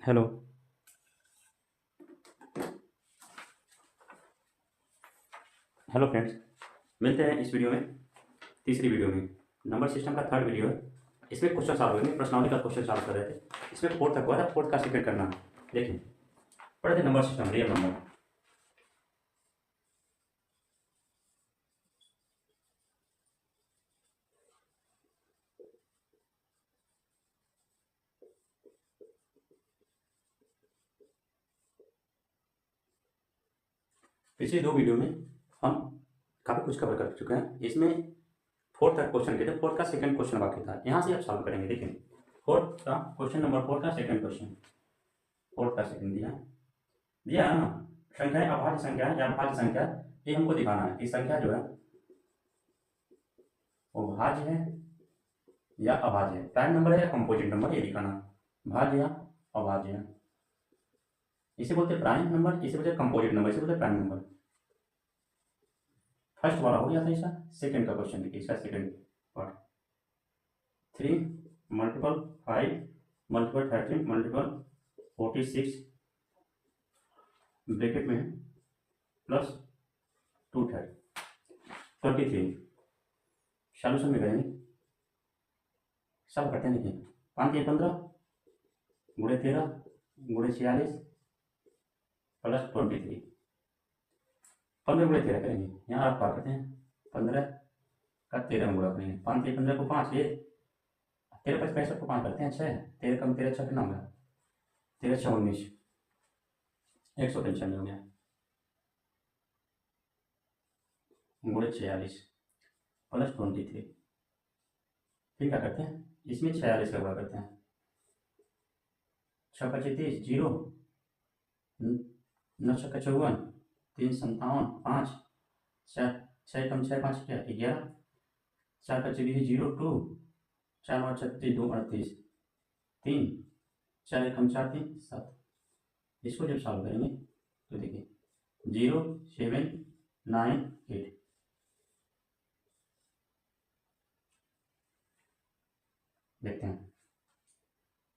Hello. Hello friends, मिलते हैं इस वीडियो में, तीसरी वीडियो में। नंबर सिस्टम का थर्ड वीडियो है। इसमें क्वेश्चन सॉल्व करेंगे, प्रश्नावली का क्वेश्चन सॉल्व कर रहे थे। इसमें फोर्थ तक हुआ था, फोर्थ का सेकंड करना है। देखें, पढ़े थे नंबर सिस्टम, रियल नंबर। पिछली दो वीडियो में हम काफ़ी कुछ कवर कर चुके हैं। इसमें फोर्थ तक क्वेश्चन के थे, फोर्थ का सेकंड क्वेश्चन बाकी था। यहाँ से आप सॉल्व करेंगे। देखें, फोर्थ का क्वेश्चन नंबर फोर्थ का सेकंड क्वेश्चन, फोर्थ का सेकंड दिया दिया है ना। संख्याएं अभाज्य संख्या है या भाज्य संख्या, ये हमको दिखाना है कि संख्या जो है वो भाज्य है या अभाज्य है, प्राइम नंबर है या कंपोजिट नंबर, ये दिखाना। भाज्य या अभाज्य है, इसे बोलते हैं प्राइम नंबर, इसे बोलते हैं कंपोजिट नंबर, इसे बोलते हैं प्राइम नंबर। फर्स्ट वाला हो गया था इसका। सेकंड का क्वेश्चन देखिए, इसका second part. 3 multiple 5 multiple 13 multiple 46 bracket में प्लस 2 23। सॉल्यूशन में करेंगे, सब करते हैं। देखिए, 5 या 15 गुणे 13 गुणे 46 प्लस 23। 15 गुणे 13 करेंगे, यहाँ आप पार करते हैं। 15 का 13 में गुणा करेंगे, 5 या 15 को 5, ये 13 5 65 को 5 करते हैं 6, 13 कम 13 6 कितना हो गया, 13 6 19, 195 हो गया गुणे 46 प्लस 23। फिर क्या करते हैं, इसमें 46 का गुणा करते हैं। 6 25 30 जीरो, 9 6 54, 3 57 5, 4 6 कम 6 5 क्या 11, 4 25 20 जीरो 2, 4 9 36 2 38, 3 4 कम 4 3 7। इसको जब सॉल्व करेंगे तो देखिए 0 7 9 8। देखते हैं,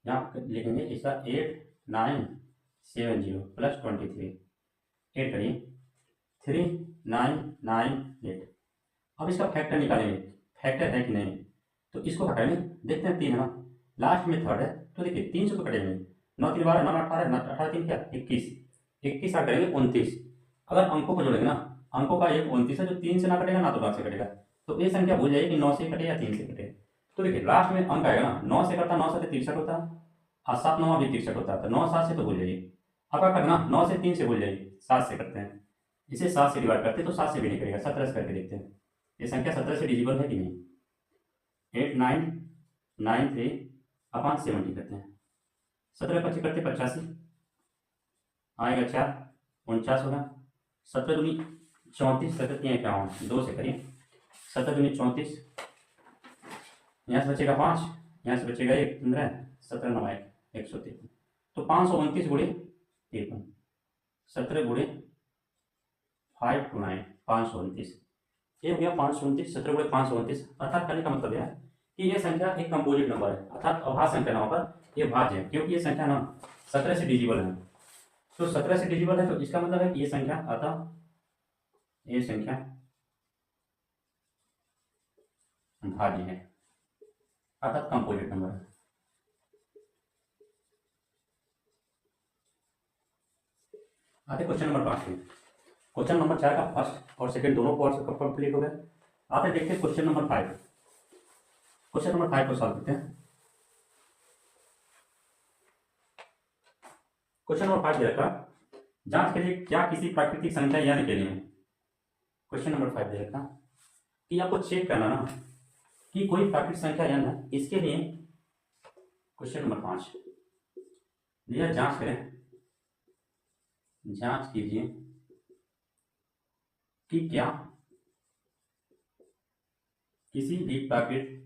यहाँ लिखेंगे इसका 8 9 7 0 प्लस 23। 8 करिए, 3 9 9 8। अब इसका फैक्टर निकालेंगे, फैक्टर है कि नहीं, तो इसको हटाएंगे। देखते हैं 3 है ना, लास्ट में थर्ड है, तो देखिए 3 से तो कटेंगे। 9 3 12 9 18 9 18 3 क्या 21, 21 आ करेंगे 29। अगर अंकों को जोड़ेंगे ना, अंकों का एक 29 है जो 3 से ना कटेगा ना तो 9 से कटेगा। तो ये संख्या भूल जाइए कि 9 से कटे या 3 से कटे। तो देखिए लास्ट में अंक आएगा ना, 9 से करता, 9 से 63 होता, और 7 9 भी 63 होता, तो 9 7 से तो भूल जाइए। अब क्या करना, 9 से 3 से भूल जाइए, 7 से करते हैं। इसे 7 से डिवाइड करते हैं तो 7 से भी नहीं करेगा, 17 से करके देखते हैं ये संख्या 17 से डिजिबल है कि नहीं। 8 9 9 3 अपॉन 70 करते हैं। 17 25 करते 85 आएगा 4 49 होगा। 17 दूनी 34, 17 3 51, 2 से करिए। 17 दूनी 34, यहाँ से बचेगा 5, यहाँ से बचेगा 1 15, 17 9 153। तो 529 गुणे 53, 17 गुणे 5 2 9 529। ये हो गया 529, 17 गुणे 529। अर्थात कहने का मतलब यह है कि ये संख्या एक कंपोजिट नंबर है, अर्थात अभाज्य संख्या ना होकर ये भाज्य है, क्योंकि ये संख्या ना 17 से डिजिबल है। तो 17 से डिजिबल है, तो इसका मतलब है कि ये संख्या, अतः ये संख्या भाज्य है, अर्थात कंपोजिट नंबर है। आते क्वेश्चन नंबर 5 में। क्वेश्चन नंबर 4 का फर्स्ट और सेकंड दोनों पार्ट्स कंप्लीट हो गए। आते देखते हैं क्वेश्चन नंबर 5। क्वेश्चन नंबर 5 को सॉल्व करते हैं। क्वेश्चन नंबर 5 दे रखा, जांच के लिए क्या किसी प्राकृतिक संख्या यानी के लिए। क्वेश्चन नंबर 5 दे रखा कि आपको चेक करना ना कि कोई प्राकृतिक संख्या यानी है, इसके लिए क्वेश्चन नंबर 5 दिया, जांच करें, जांच कीजिए कि क्या किसी भी प्राकृतिक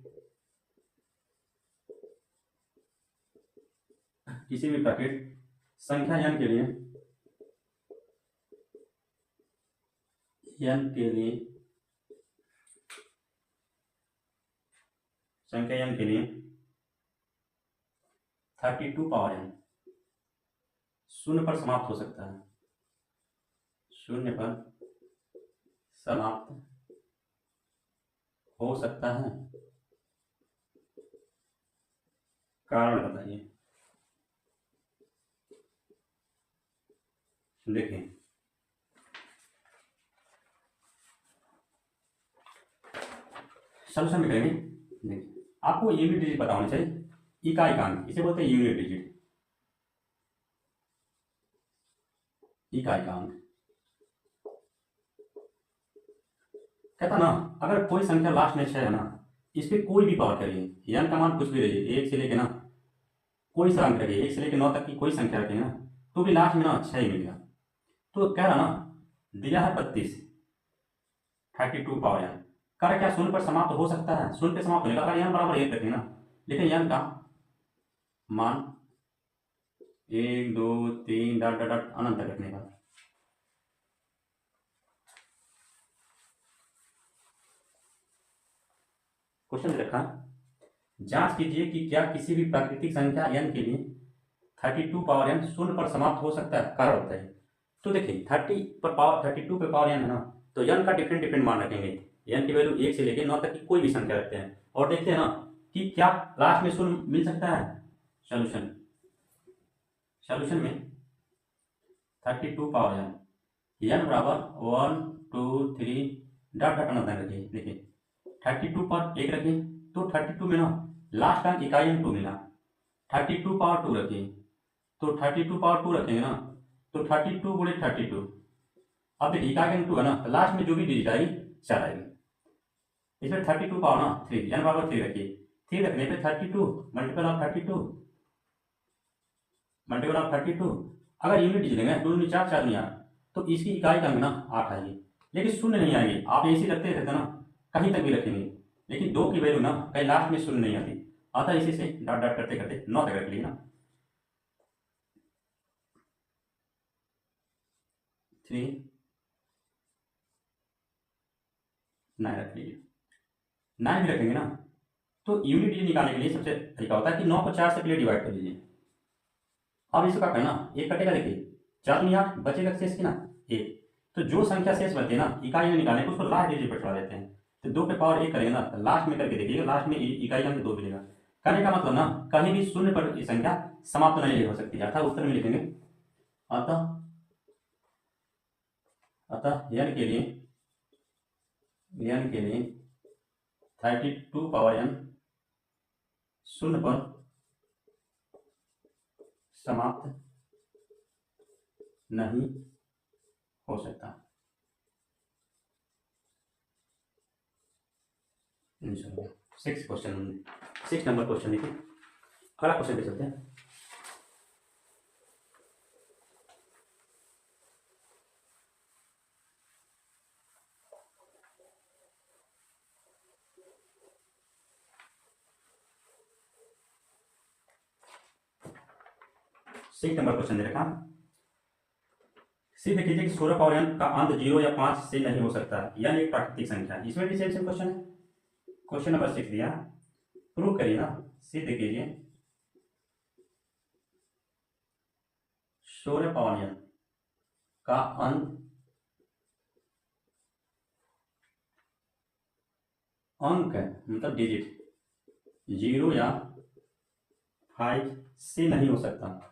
संख्या n के लिए संख्या n के लिए 32 पावर n शून्य पर समाप्त हो सकता है, शून्य पर समाप्त हो सकता है, कारण बताइए। देखिए सॉल्यूशन में करेंगे। देखिए आपको यूनिट डिजिट पता होना चाहिए, इकाइकांक इसे बोलते हैं यूनिट डिजिट, इकाइकांक। कहता ना अगर कोई संख्या लास्ट में 6 है ना, इस पे कोई भी पावर करिए, n का मान कुछ भी रहिए, 1 से लेके ना कोई सा अंक रखिए, 1 से लेके 9 तक की कोई संख्या रखिए ना, तो भी लास्ट में ना 6 ही मिलेगा। तो कह रहा ना दिया है 32, 32 पावर n, कर क्या शून्य पर समाप्त हो सकता है, शून्य पे समाप्त होने का, अगर n बराबर 1 रखें ना, लेकिन n का मान 1 2 3 डॉट डॉट डॉट अनंत तक रखने का। क्वेश्चन रखा, जांच कीजिए कि क्या किसी भी प्राकृतिक संख्या n के लिए 32 पावर n शून्य पर समाप्त हो सकता है, कारण बताइए। तो देखिए 32 पे पावर n है ना, तो n का डिफरेंट डिफरेंट मान रखेंगे, n की वैल्यू 1 से लेके 9 तक की कोई भी संख्या रखते हैं और देखते हैं ना कि क्या लास्ट में शून्य मिल सकता है। सॉल्यूशन में 32 पावर n बराबर 1 2 3 डॉट डॉट अनंत रखिए। देखिए 32 पर 1 रखिए तो 32 में ना लास्ट अंक इकाई अंक 2 मिला, 32 पावर 2 रखिए तो 32 पावर 2 रखेंगे ना, तो 32 गुणे 32, अब देखिए इकाई अंक 2 है ना, तो लास्ट में जो भी डिजिट आएगी 4 आएगी, इसमें 32 पावर ना 3, n बराबर 3 रखिए, 3 रखने पे 32 मल्टीपल ऑफ 32 मल्टीपल ऑफ 32, अगर यूनिट डिजिट लेंगे 2 4 4 8, तो इसकी इकाई का अंक ना 8 आएगी, लेकिन शून्य नहीं आएगी। आप ऐसे रखते रहते ना कहीं तक भी रखेंगे, लेकिन 2 की वैल्यू ना कहीं लास्ट में शून्य नहीं आती, अतः इसी से डॉट डॉट करते करते 9 तक रख लिए ना, 3 9 रख लीजिए, 9 भी रखेंगे ना, तो यूनिट डिजिट निकालने के लिए सबसे तरीका होता है कि 9 को 4 से पहले डिवाइड कर लीजिए। अब इसका क्या करना, एक कटेगा, देखिए 4 में 8 बचेगा शेष की ना 1, तो जो संख्या शेष बनती है ना इकाई में निकालने को उसको लास्ट डिजिट पर चढ़ा देते हैं, तो 2 पे पावर 1 करेंगे ना, तो लास्ट में करके देखिएगा लास्ट में इकाई अंक 2 मिलेगा। करने का मतलब ना कहीं भी शून्य पर ये संख्या समाप्त नहीं हो सकती, अर्थात उत्तर में लिखेंगे अतः n के लिए 32 पावर n शून्य पर समाप्त नहीं हो सकता। 6 क्वेश्चन, 6 नंबर क्वेश्चन देखिए, अगला क्वेश्चन पे चलते हैं। सिक्स नंबर क्वेश्चन दे रखा, सिद्ध कीजिए कि 16 पावर n का अंत 0 या 5 से नहीं हो सकता, यानी एक प्राकृतिक संख्या है। इसमें भी सेम क्वेश्चन है, क्वेश्चन नंबर 6 दिया, प्रूव करिए ना, सिद्ध कीजिए 16 पावर n का अंत अंक मतलब डिजिट 0 या 5 से नहीं हो सकता।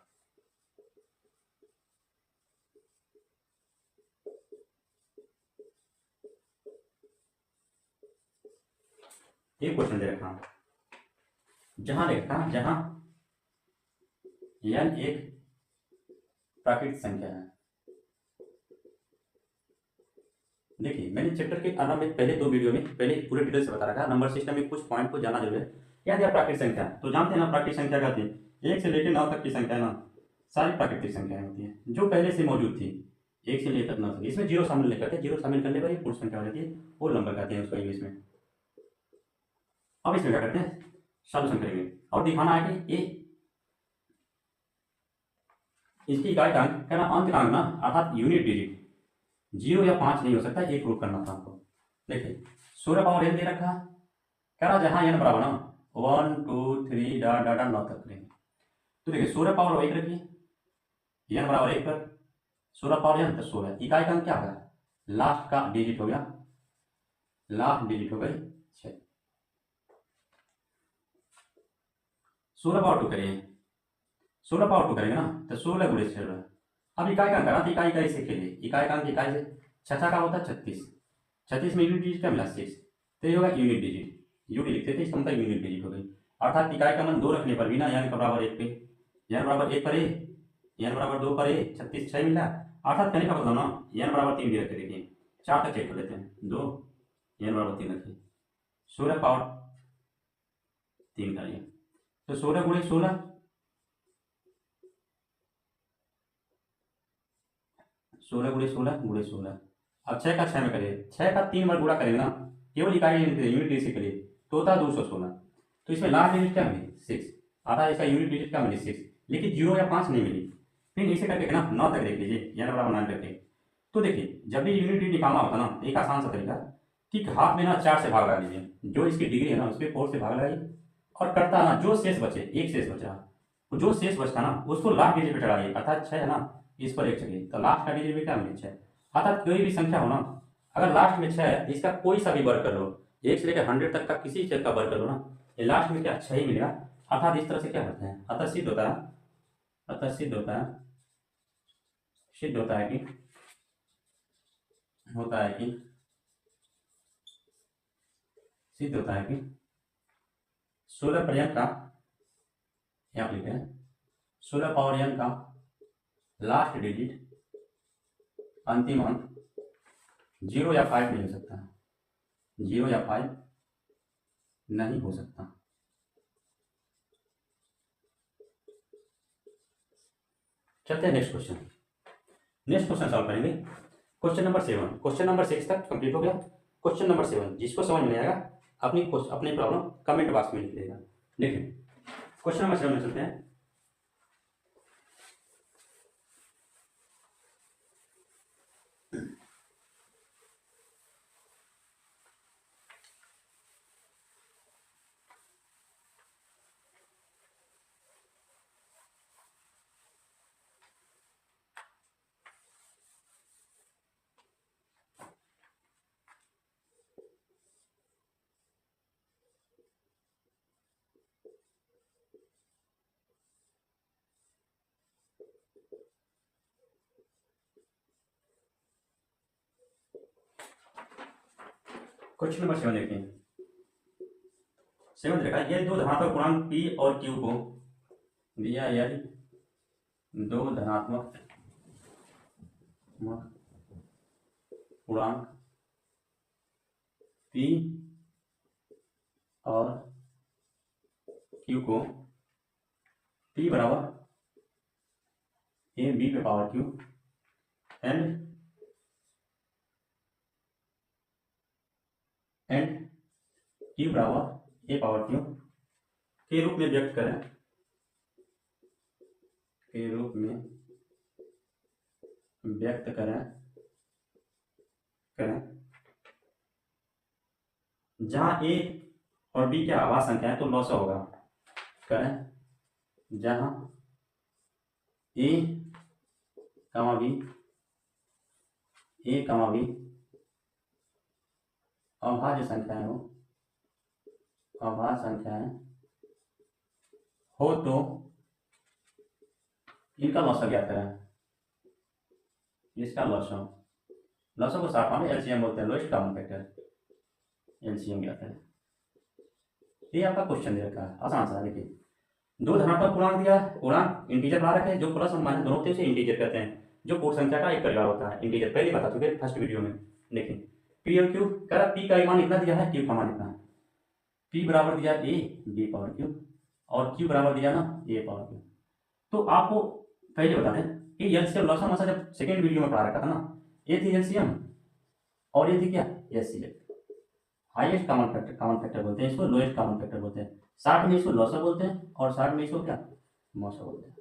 एक क्वेश्चन दे रखा, जहां लिखा जहां n एक प्राकृतिक संख्या है। देखिए मैंने चैप्टर के आरंभ में पहले 2 वीडियो में पहले पूरे डिटेल से बता रखा, नंबर सिस्टम में कुछ पॉइंट को जाना जरूरी है। क्या दिया प्राकृतिक संख्या, तो जानते हैं ना प्राकृतिक संख्या क्या थी, 1 से लेकर 9 तक की संख्या ना सारी प्राकृतिक संख्याएं होती है जो पहले से मौजूद थी, 1 से लेकर 9 तक, इसमें 0 शामिल नहीं करते, 0 शामिल करने पर ये पूर्ण संख्या हो जाती है, होल नंबर कहते हैं उसको इंग्लिश में। अब इसमें क्या करते हैं, सॉल्यूशन करेंगे और दिखाना है कि ये इसकी इकाई का अंक कहना अंत का अंक ना अर्थात यूनिट डिजिट 0 या 5 नहीं हो सकता, ये प्रूव करना था आपको। देखिए 16 पावर n दे रखा, कह रहा जहां n बराबर ना 1 2 3 डॉट डॉट 9 तक करेंगे, तो देखिए 16 पावर 1 रखिए, n बराबर 1 पर 16 पावर n तो 16 इकाई का अंक क्या होगा, लास्ट का डिजिट हो गया, लास्ट डिजिट हो गई 6। 16 पावर 2 करिए, 16 पावर 2 करेंगे ना तो 16 गुणे 16। अब इकाई का अंक ना तो इकाई का इसे खेलिए, इकाई का अंक इकाई से 6 का होता है 36, 36 में यूनिट डिजिट क्या मिला 6, तो ये होगा यूनिट डिजिट, यूनिट लिखते थे इसका मतलब यूनिट डिजिट हो गई। अर्थात इकाई का मान 2 रखने पर भी ना n बराबर 1 पे, n बराबर 1 पर ए, n बराबर 2 पर ए 36 6 मिला। अर्थात कहने का मतलब ना n बराबर 3 भी रख के देखिए, 4 तक चेक कर लेते हैं, 2 n बराबर 3 रखिए, 16 पावर 3 करिए तो 16 गुणे 16, 16 गुणे 16 गुणे 16। अब 6 का 6 में करिए, 6 का 3 बार गुणा करेंगे ना, केवल इकाई यूनिट डिजिट के लिए तो होता है 216। तो इसमें लास्ट डिजिट क्या मिली 6, आता है इसका यूनिट डिजिट क्या मिली 6, लेकिन 0 या 5 नहीं मिली। फिर इसे करके ना 9 तक देख लीजिए, n बराबर 9 रखें। तो देखिए जब भी यूनिट डिजिट निकालना होता ना, एक आसान सा तरीका कि हाथ में ना 4 से भाग लगा लीजिए, जो इसकी डिग्री है ना उसके 4 से भाग लगाइए, और करता ना जो शेष बचे, एक शेष बचा, जो शेष बचता ना उसको लास्ट डिजिट पे चढ़ाइए, अर्थात 6 है ना इस पर 1 चढ़िए, तो लास्ट का डिजिट भी क्या मिले 6। अर्थात कोई भी संख्या हो ना, अगर लास्ट में 6 है इसका कोई सा भी वर्ग कर लो, 1 से लेकर 100 तक का किसी चीज का वर्ग कर लो ना, ये लास्ट में क्या 6 ही मिलेगा। अर्थात इस तरह से क्या होता है, अतः सिद्ध होता है, अतः सिद्ध होता है, सिद्ध होता है कि सिद्ध होता है कि 16 पर n का, यहाँ लिखे हैं 16 पावर n का लास्ट डिजिट अंतिम अंक 0 या 5 नहीं हो सकता, 0 या 5 नहीं हो सकता। चलते हैं next question, next question solve करेंगे। क्वेश्चन नंबर 7, क्वेश्चन नंबर 6 तक कंप्लीट हो गया। क्वेश्चन नंबर 7 जिसको समझ में आएगा अपनी प्रॉब्लम कमेंट बॉक्स में लिख देगा। देखिए क्वेश्चन नंबर 7 में चलते हैं। क्वेश्चन नंबर 7 देखिए, 7 देखा ये दो धनात्मक पूर्णांक p और q को दिया, यानी दो धनात्मक पूर्णांक p और q को p बराबर a b पे पावर q एंड q बराबर a पावर q के रूप में व्यक्त करें, के रूप में व्यक्त करें जहां a और b क्या आवाज संख्या है तो लॉस होगा, करें जहां a कमा b अभाज्य संख्याएं हो तो इनका लॉस ज्ञात करें, इसका लॉसों को साफ में एलसीएम बोलते हैं, लोएस्ट कॉमन फैक्टर एलसीएम ज्ञात है। ये आपका क्वेश्चन दे रखा है, आसान सा। देखिए दो धनात्मक पूर्णांक दिया, पूर्णांक इंटीजर बना रखे, जो प्लस और माइनस दोनों होते हैं उसे इंटीजर कहते हैं, जो पूर्ण संख्या का एक परिवार होता है इंटीजर, पहले बता चुके फर्स्ट वीडियो में। देखिए पी और क्यू कह रहा, पी का मान इतना दिया है, क्यू का मान इतना है, पी बराबर दिया ए बी पावर क्यू और क्यू बराबर दिया ना ए पावर क्यू। तो आपको पहले बता दें कि एलसीएम लॉसम मसा जब सेकेंड वीडियो में पढ़ा रखा था ना, ये थी एलसीएम और ये थी क्या एचसीएफ, हाईएस्ट कॉमन फैक्टर बोलते हैं इसको, लोएस्ट कॉमन फैक्टर बोलते हैं। 60 में इसको लॉसर बोलते हैं और 60 में इसको क्या मौसर बोलते हैं।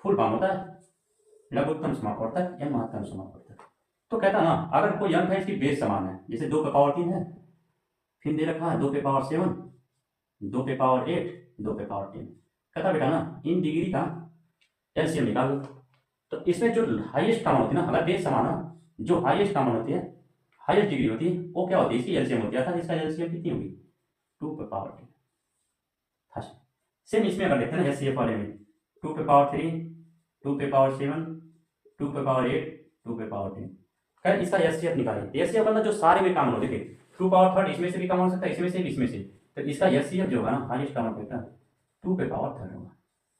फुल फॉर्म होता है लघुत्तम समाप्त होता है या महत्तम समाप्त होता है। तो कहता ना अगर कोई अंक है इसकी बेस समान है, जैसे 2 पे पावर 3 है, फिर दे रखा है 2 पे पावर 7, 2 पे पावर 8, 2 पे पावर 10, कहता बेटा ना इन डिग्री का एलसीएम निकाल लो। तो इसमें जो हाईएस्ट कॉमन होती है ना, अगर बेस समान हो, जो हाईएस्ट कॉमन होती है, हाईएस्ट डिग्री होती है, वो क्या होती है, इसकी एलसीएम होती है। अर्थात इसका एलसीएम कितनी होगी, 2 पे पावर 10। फर्स्ट सेम इसमें अगर देखते हैं ना एचसीएफ वाले में, 2 पे पावर 3, 2 पे पावर 7, 2 पे पावर 8, 2 पे पावर 10। खैर इसका एचसीएफ निकालें। एचसीएफ मतलब जो सारे में कॉमन हो, देखिए 2 पावर थर्ड इसमें से भी कॉमन हो सकता है, इसमें से भी, इसमें से। तो इसका एचसीएफ जो होगा ना, हाईएस्ट कॉमन फैक्टर 2 पे पावर थर्ड होगा।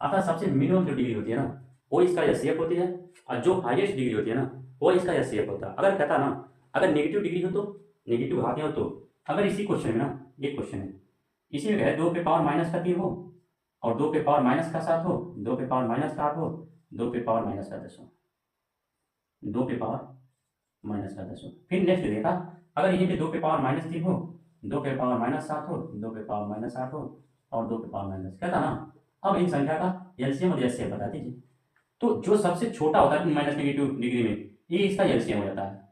अर्थात सबसे मिनिमम जो डिग्री होती है ना, वो इसका एचसीएफ होती है, और जो हाईएस्ट डिग्री होती है ना, वो इसका एचसीएफ होता है। अगर कहता ना, अगर नेगेटिव डिग्री हो तो नेगेटिव हाथ हो, तो अगर इसी क्वेश्चन में ना, ये क्वेश्चन है, इसी में है 2 पे पावर माइनस का 3 हो, और 2 पे पावर माइनस का 7 हो, 2 पे पावर माइनस का 8 हो, 2 पे पावर माइनस का 10 हो, 2 पे पावर माइनस का 10 हो। फिर नेक्स्ट देखा, अगर यहीं पे 2 पे पावर माइनस 3 हो, 2 पे पावर माइनस 7 हो, 2 पे पावर माइनस 8 हो, और 2 पे पावर माइनस, कहता ना अब इन संख्या का एलसीएम और एचसीएफ बता दीजिए। तो जो सबसे छोटा होता है माइनस नेगेटिव डिग्री में, ये इसका एलसीएम हो जाता है।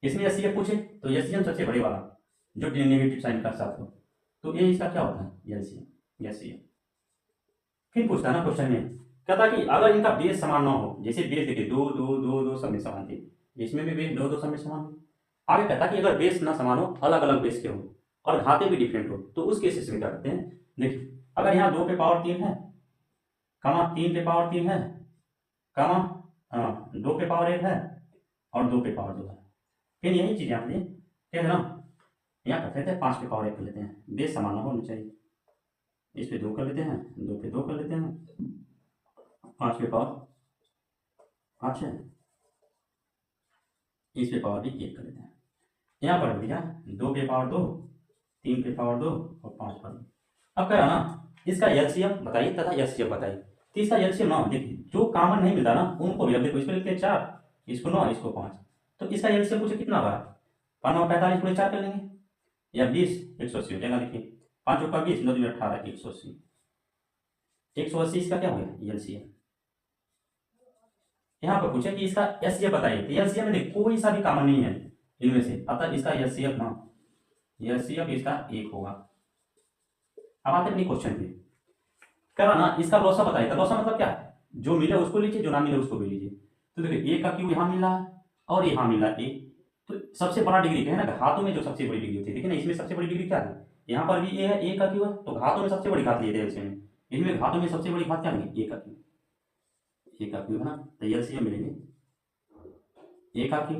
इसमें एचसीएफ पूछे तो एलसीएम सबसे बड़े वाला जो नेगेटिव साइन का साथ हो, तो ये इसका क्या होता है, एलसीएम, एचसीएफ। फिर पूछता है ना क्वेश्चन में, कहता कि अगर इनका बेस समान ना हो, जैसे बेस देखिए 2 2 2 2 सब में समान थे, इसमें भी बेस 2 2 सब में समान हो। आगे कहता कि अगर बेस ना समान हो, अलग अलग बेस के हो और घाते भी डिफरेंट हो, तो उस केसेस में क्या करते हैं, देखिए अगर यहाँ 2 पे पावर 3 है, कमा 3 पे पावर 3 है, कमा 2 पे पावर 1 है, और 2 पे पावर 2 है। फिर यही चीज़ यहाँ पे कह रहे ना, यहाँ करते थे 5 पे पावर 1 कर लेते हैं, बेस समान होना चाहिए। इस पे 2 कर लेते हैं, 2 पे 2 कर लेते हैं, 5 पे पावर 5 है, इस पे पावर भी 1 कर लेते हैं। यहाँ पर दिया 2 पे पावर 2, 3 पे पावर 2 और 5 पर 2। अब कह रहा ना इसका एलसीएम बताइए तथा एचसीएफ बताइए। तो इसका एलसीएम ना, देखिए जो कॉमन नहीं मिलता ना उनको भी, अब देखो इसको लिखते हैं 4, इसको 9, इसको 5, तो इसका एलसीएम पूछे कितना होगा, 5 9 45 को 4 कर लेंगे, या 20 180 हो जाएगा। देखिए 5 का 20, 9 18, 180, 180 इसका क्या हो गया एलसीएम। यहाँ पर पूछे कि इसका एचसीएफ बताइए, तो एलसीएम में कोई सा भी कॉमन नहीं है इनमें से, अतः इसका एचसीएफ ना, एचसीएफ इसका 1 होगा। अब आते अपनी क्वेश्चन पे, करा ना इसका लॉसा बताइए। तो लॉसा मतलब क्या है, जो मिले उसको लीजिए, जो ना मिले उसको भी लीजिए। तो देखिए 1 का क्यू यहाँ मिल रहा है और यहाँ मिल रहा है 1, तो सबसे बड़ा डिग्री क्या है ना, घातों में जो सबसे बड़ी डिग्री होती है, देखिए ना इसमें सबसे बड़ी डिग्री क्या है, यहाँ पर भी ए है, 1 का क्यू है, तो घातों में सबसे बड़ी घात लिए थे एलसीएम में, इनमें घातों में सबसे बड़ी घात क्या मिलेगी, 1 का क्यू, 1 का क्यू है ना, तो एलसीएम मिलेंगे 1 का क्यू।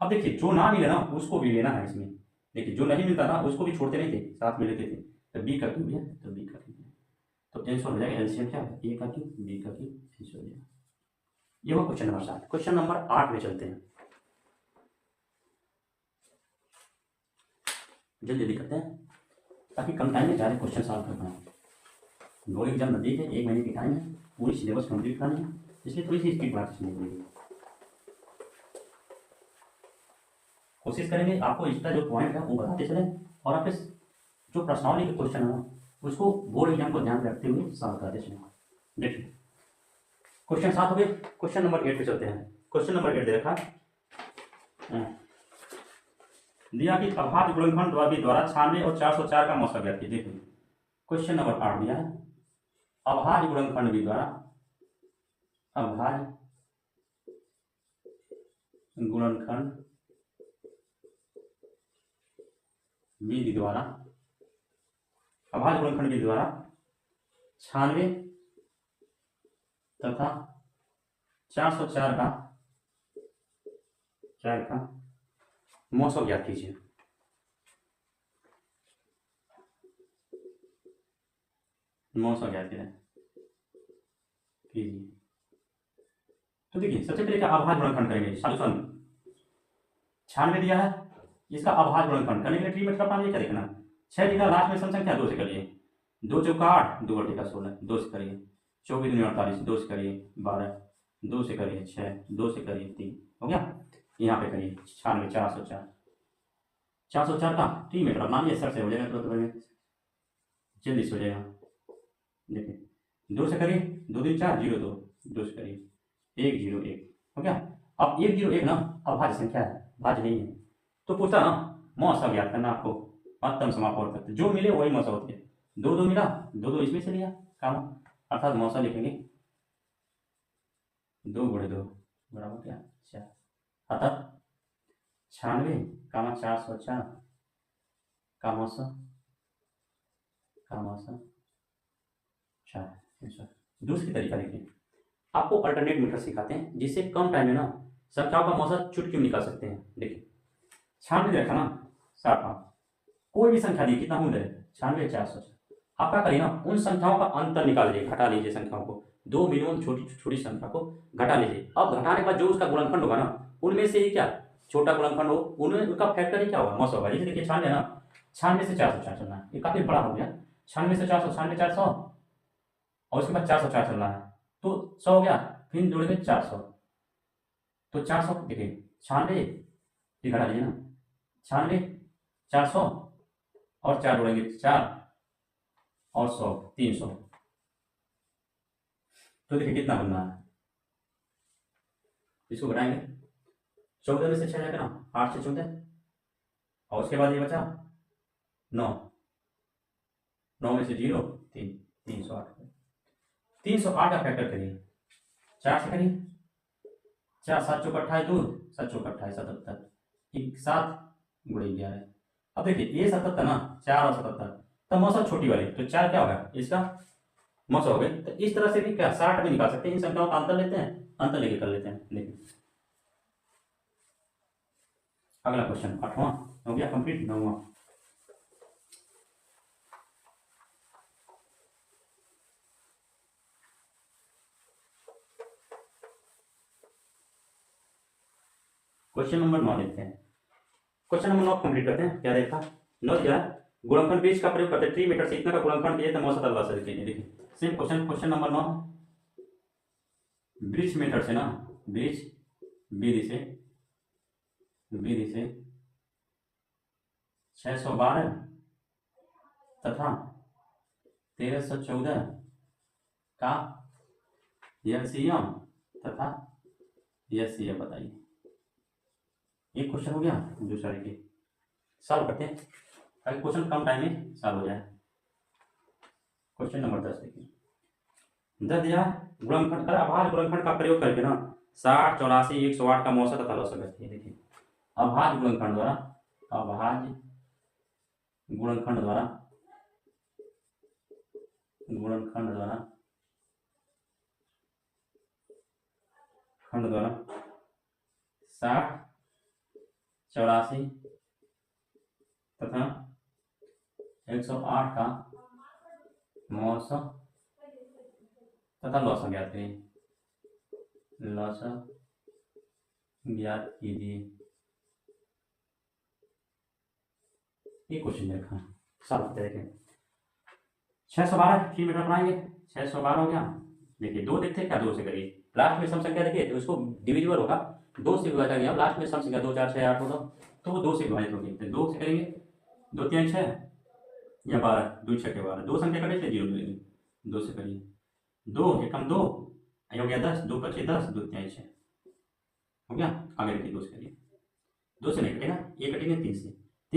अब देखिए जो ना मिले ना उसको भी लेना है इसमें, देखिए जो नहीं मिलता ना उसको भी छोड़ते नहीं थे, साथ में लेते थे। तो बी का क्यू है, तो बी का क्यू है, तो आंसर हो जाएगा एलसीएम क्या है, ए का क्यू, बी का क्यू, आंसर हो जाएगा। ये हुआ क्वेश्चन नंबर 7। क्वेश्चन नंबर 8 में चलते हैं, जल्दी जल्दी करते हैं ताकि कम टाइम में ज़्यादा क्वेश्चन सॉल्व कर पाएँ। 2 एग्जाम नजदीक है, 1 महीने की टाइम है, पूरी सिलेबस कंप्लीट करनी है, इसलिए थोड़ी सी स्पीड बात सुननी पड़ेगी। कोशिश करेंगे आपको इसका जो पॉइंट है वो बताते चले, और आपके जो प्रश्नावली के क्वेश्चन है उसको बोर्ड एग्जाम को ध्यान रखते हुए सॉल्व करते चले। देखिए क्वेश्चन 7 हो गए, क्वेश्चन नंबर 8 पे चलते हैं। क्वेश्चन नंबर 8 दे रखा दिया कि अभाज्य गुणनखंड द्वारा 96 और 404 का मौसा ज्ञात कीजिए। देखिए क्वेश्चन नंबर 8 दिया है, अभाज्य गुणनखंड विधि द्वारा, अभाज्य गुणनखंड विधि द्वारा, अभाज्य गुणनखंड विधि द्वारा 96 तथा 404 का मौसा ज्ञात कीजिए। मौसा ज्ञात कीजिए। तो देखिए सबसे पहले क्या अभाज्य गुणनखंड करेंगे, सॉल्यूशन 96 दिया है, इसका अभाज्य गुणनखंड करने के लिए ट्री में क्या देखना, 6 दिया, लास्ट में सम संख्या 2 से करिए, 2 चौका 8, 2 बटे का 16, 2 से करिए, 24 दूनी 48, 2 से करिए 12, 2 से करिए 6, 2 से करिए 3, हो गया। यहाँ पे करिए 96 404 का ट्री में मान लीजिए सर से हो जाएगा, तुरंत जल्दी से हो जाएगा। देखिए 2 से करिए, 2 दूनी 4, 0 2, 2 से करिए 1 0 1, हो गया। अब 1 0 1 ना अभाज्य संख्या है, भाज्य नहीं है, तो पूछता ना मौसा ज्ञात करना आपको, महत्तम समापवर्त करते जो मिले वही मौसा होती है। 2 2 मिला, 2 2 इसमें से लिया काम, अर्थात मौसा लिखेंगे 2 गुणे 2 बराबर क्या 4, अतः 96 कामा 404 कामोसा 4। दूसरी तरीका देखिए, आपको अल्टरनेट मीटर सिखाते हैं जिससे कम टाइम में ना संख्याओं का मौसा चुटकी में निकाल सकते हैं। देखिए 96 देखा ना 60, कोई भी संख्या दी कितना हूँ 96 404, आप क्या करिए ना उन संख्याओं का अंतर निकाल लीजिए, घटा लीजिए संख्याओं को, 2 मिनिमम छोटी छोटी संख्या को घटा लीजिए। अब घटाने के बाद जो उसका गुणनखंड होगा ना उनमें से ही क्या छोटा गुणनखंड हो उनमें उनका फैक्टर ही क्या होगा 900 होगा। जैसे देखिए 96 ना 96 से 404 चलना है, ये काफी बड़ा हो गया। 96 से 400, 96 400 और उसके बाद 404 चल रहा है तो 100 हो गया, फिर जोड़ेंगे 400 तो 400 देखिए 96 ये घटा लीजिए ना 96 400 और 4 जोड़ेंगे 4 और 100 300, तो देखिए कितना बनना है। इसको घटाएंगे 14 में से 6 जाएगा ना 8 से 14 और उसके बाद ये बचा 9, 9 में से 0 3, 308 308 का फैक्टर करिए 4 से करिए, 4 7 चौक 28 2 7 चौक 28 77 7 गुणे 11। अब देखिए ये 77 ना 4 और 77 तब मौसा छोटी वाली तो 4 क्या होगा इसका मौसा हो गई। तो इस तरह से भी क्या 60 में निकाल सकते हैं, इन संख्याओं का अंतर लेते हैं, अंतर लेके कर लेते हैं। देखिए अगला क्वेश्चन 8वां हो गया कंप्लीट। 9वां क्वेश्चन नंबर 9 देखते हैं। क्वेश्चन नंबर 9 कंप्लीट करते हैं। क्या देखा 9 क्या गुणनखंड बीज का प्रयोग करते 3 मीटर से इतना का गुणनखंड किए तो मौसा तलवा सकते हैं। देखिए same question, question number 9 bridge meter से ना ब्रिज विधि से 612 तथा 1314 का एलसीएम तथा एचसीएफ बताइए। ये क्वेश्चन हो गया। दूसरा देखिए सॉल्व करते हैं ताकि क्वेश्चन कम टाइम में सॉल्व हो जाए। क्वेश्चन नंबर 10 देखिए 10 दिया गुणनखंड अभाज्य गुणनखंड का प्रयोग करके ना 60 84 108 का मौसा तथा लौसा करती है। देखिए अभाज्य गुणनखंड द्वारा गुणनखंड द्वारा 60 84 तथा 108 का मौसा तथा लौसा ज्ञात करिए। लौसा ज्ञात कीजिए। ये क्वेश्चन देखा सॉल्व करते देखें। 612 3 मीटर बनाएंगे, 612 हो गया। देखिए 2 देखते क्या 2 से करिए, लास्ट में सम संख्या देखिए तो उसको डिविजिबल होगा 2 से विभाजित गया। लास्ट में सम संख्या 2 4 6 8 होगा तो वो 2 से विभाजित होगी। तो 2 से करेंगे 2 3 6 या 12 2 6 के 12 2 संख्या कटे थे 0 मिलेंगे। 2 से करिए 2 एकम 2 हो गया 10 2 5 10 2 3 6 हो गया। आगे देखिए 2 से करिए 2 से नहीं कटेगा ये कटेंगे 3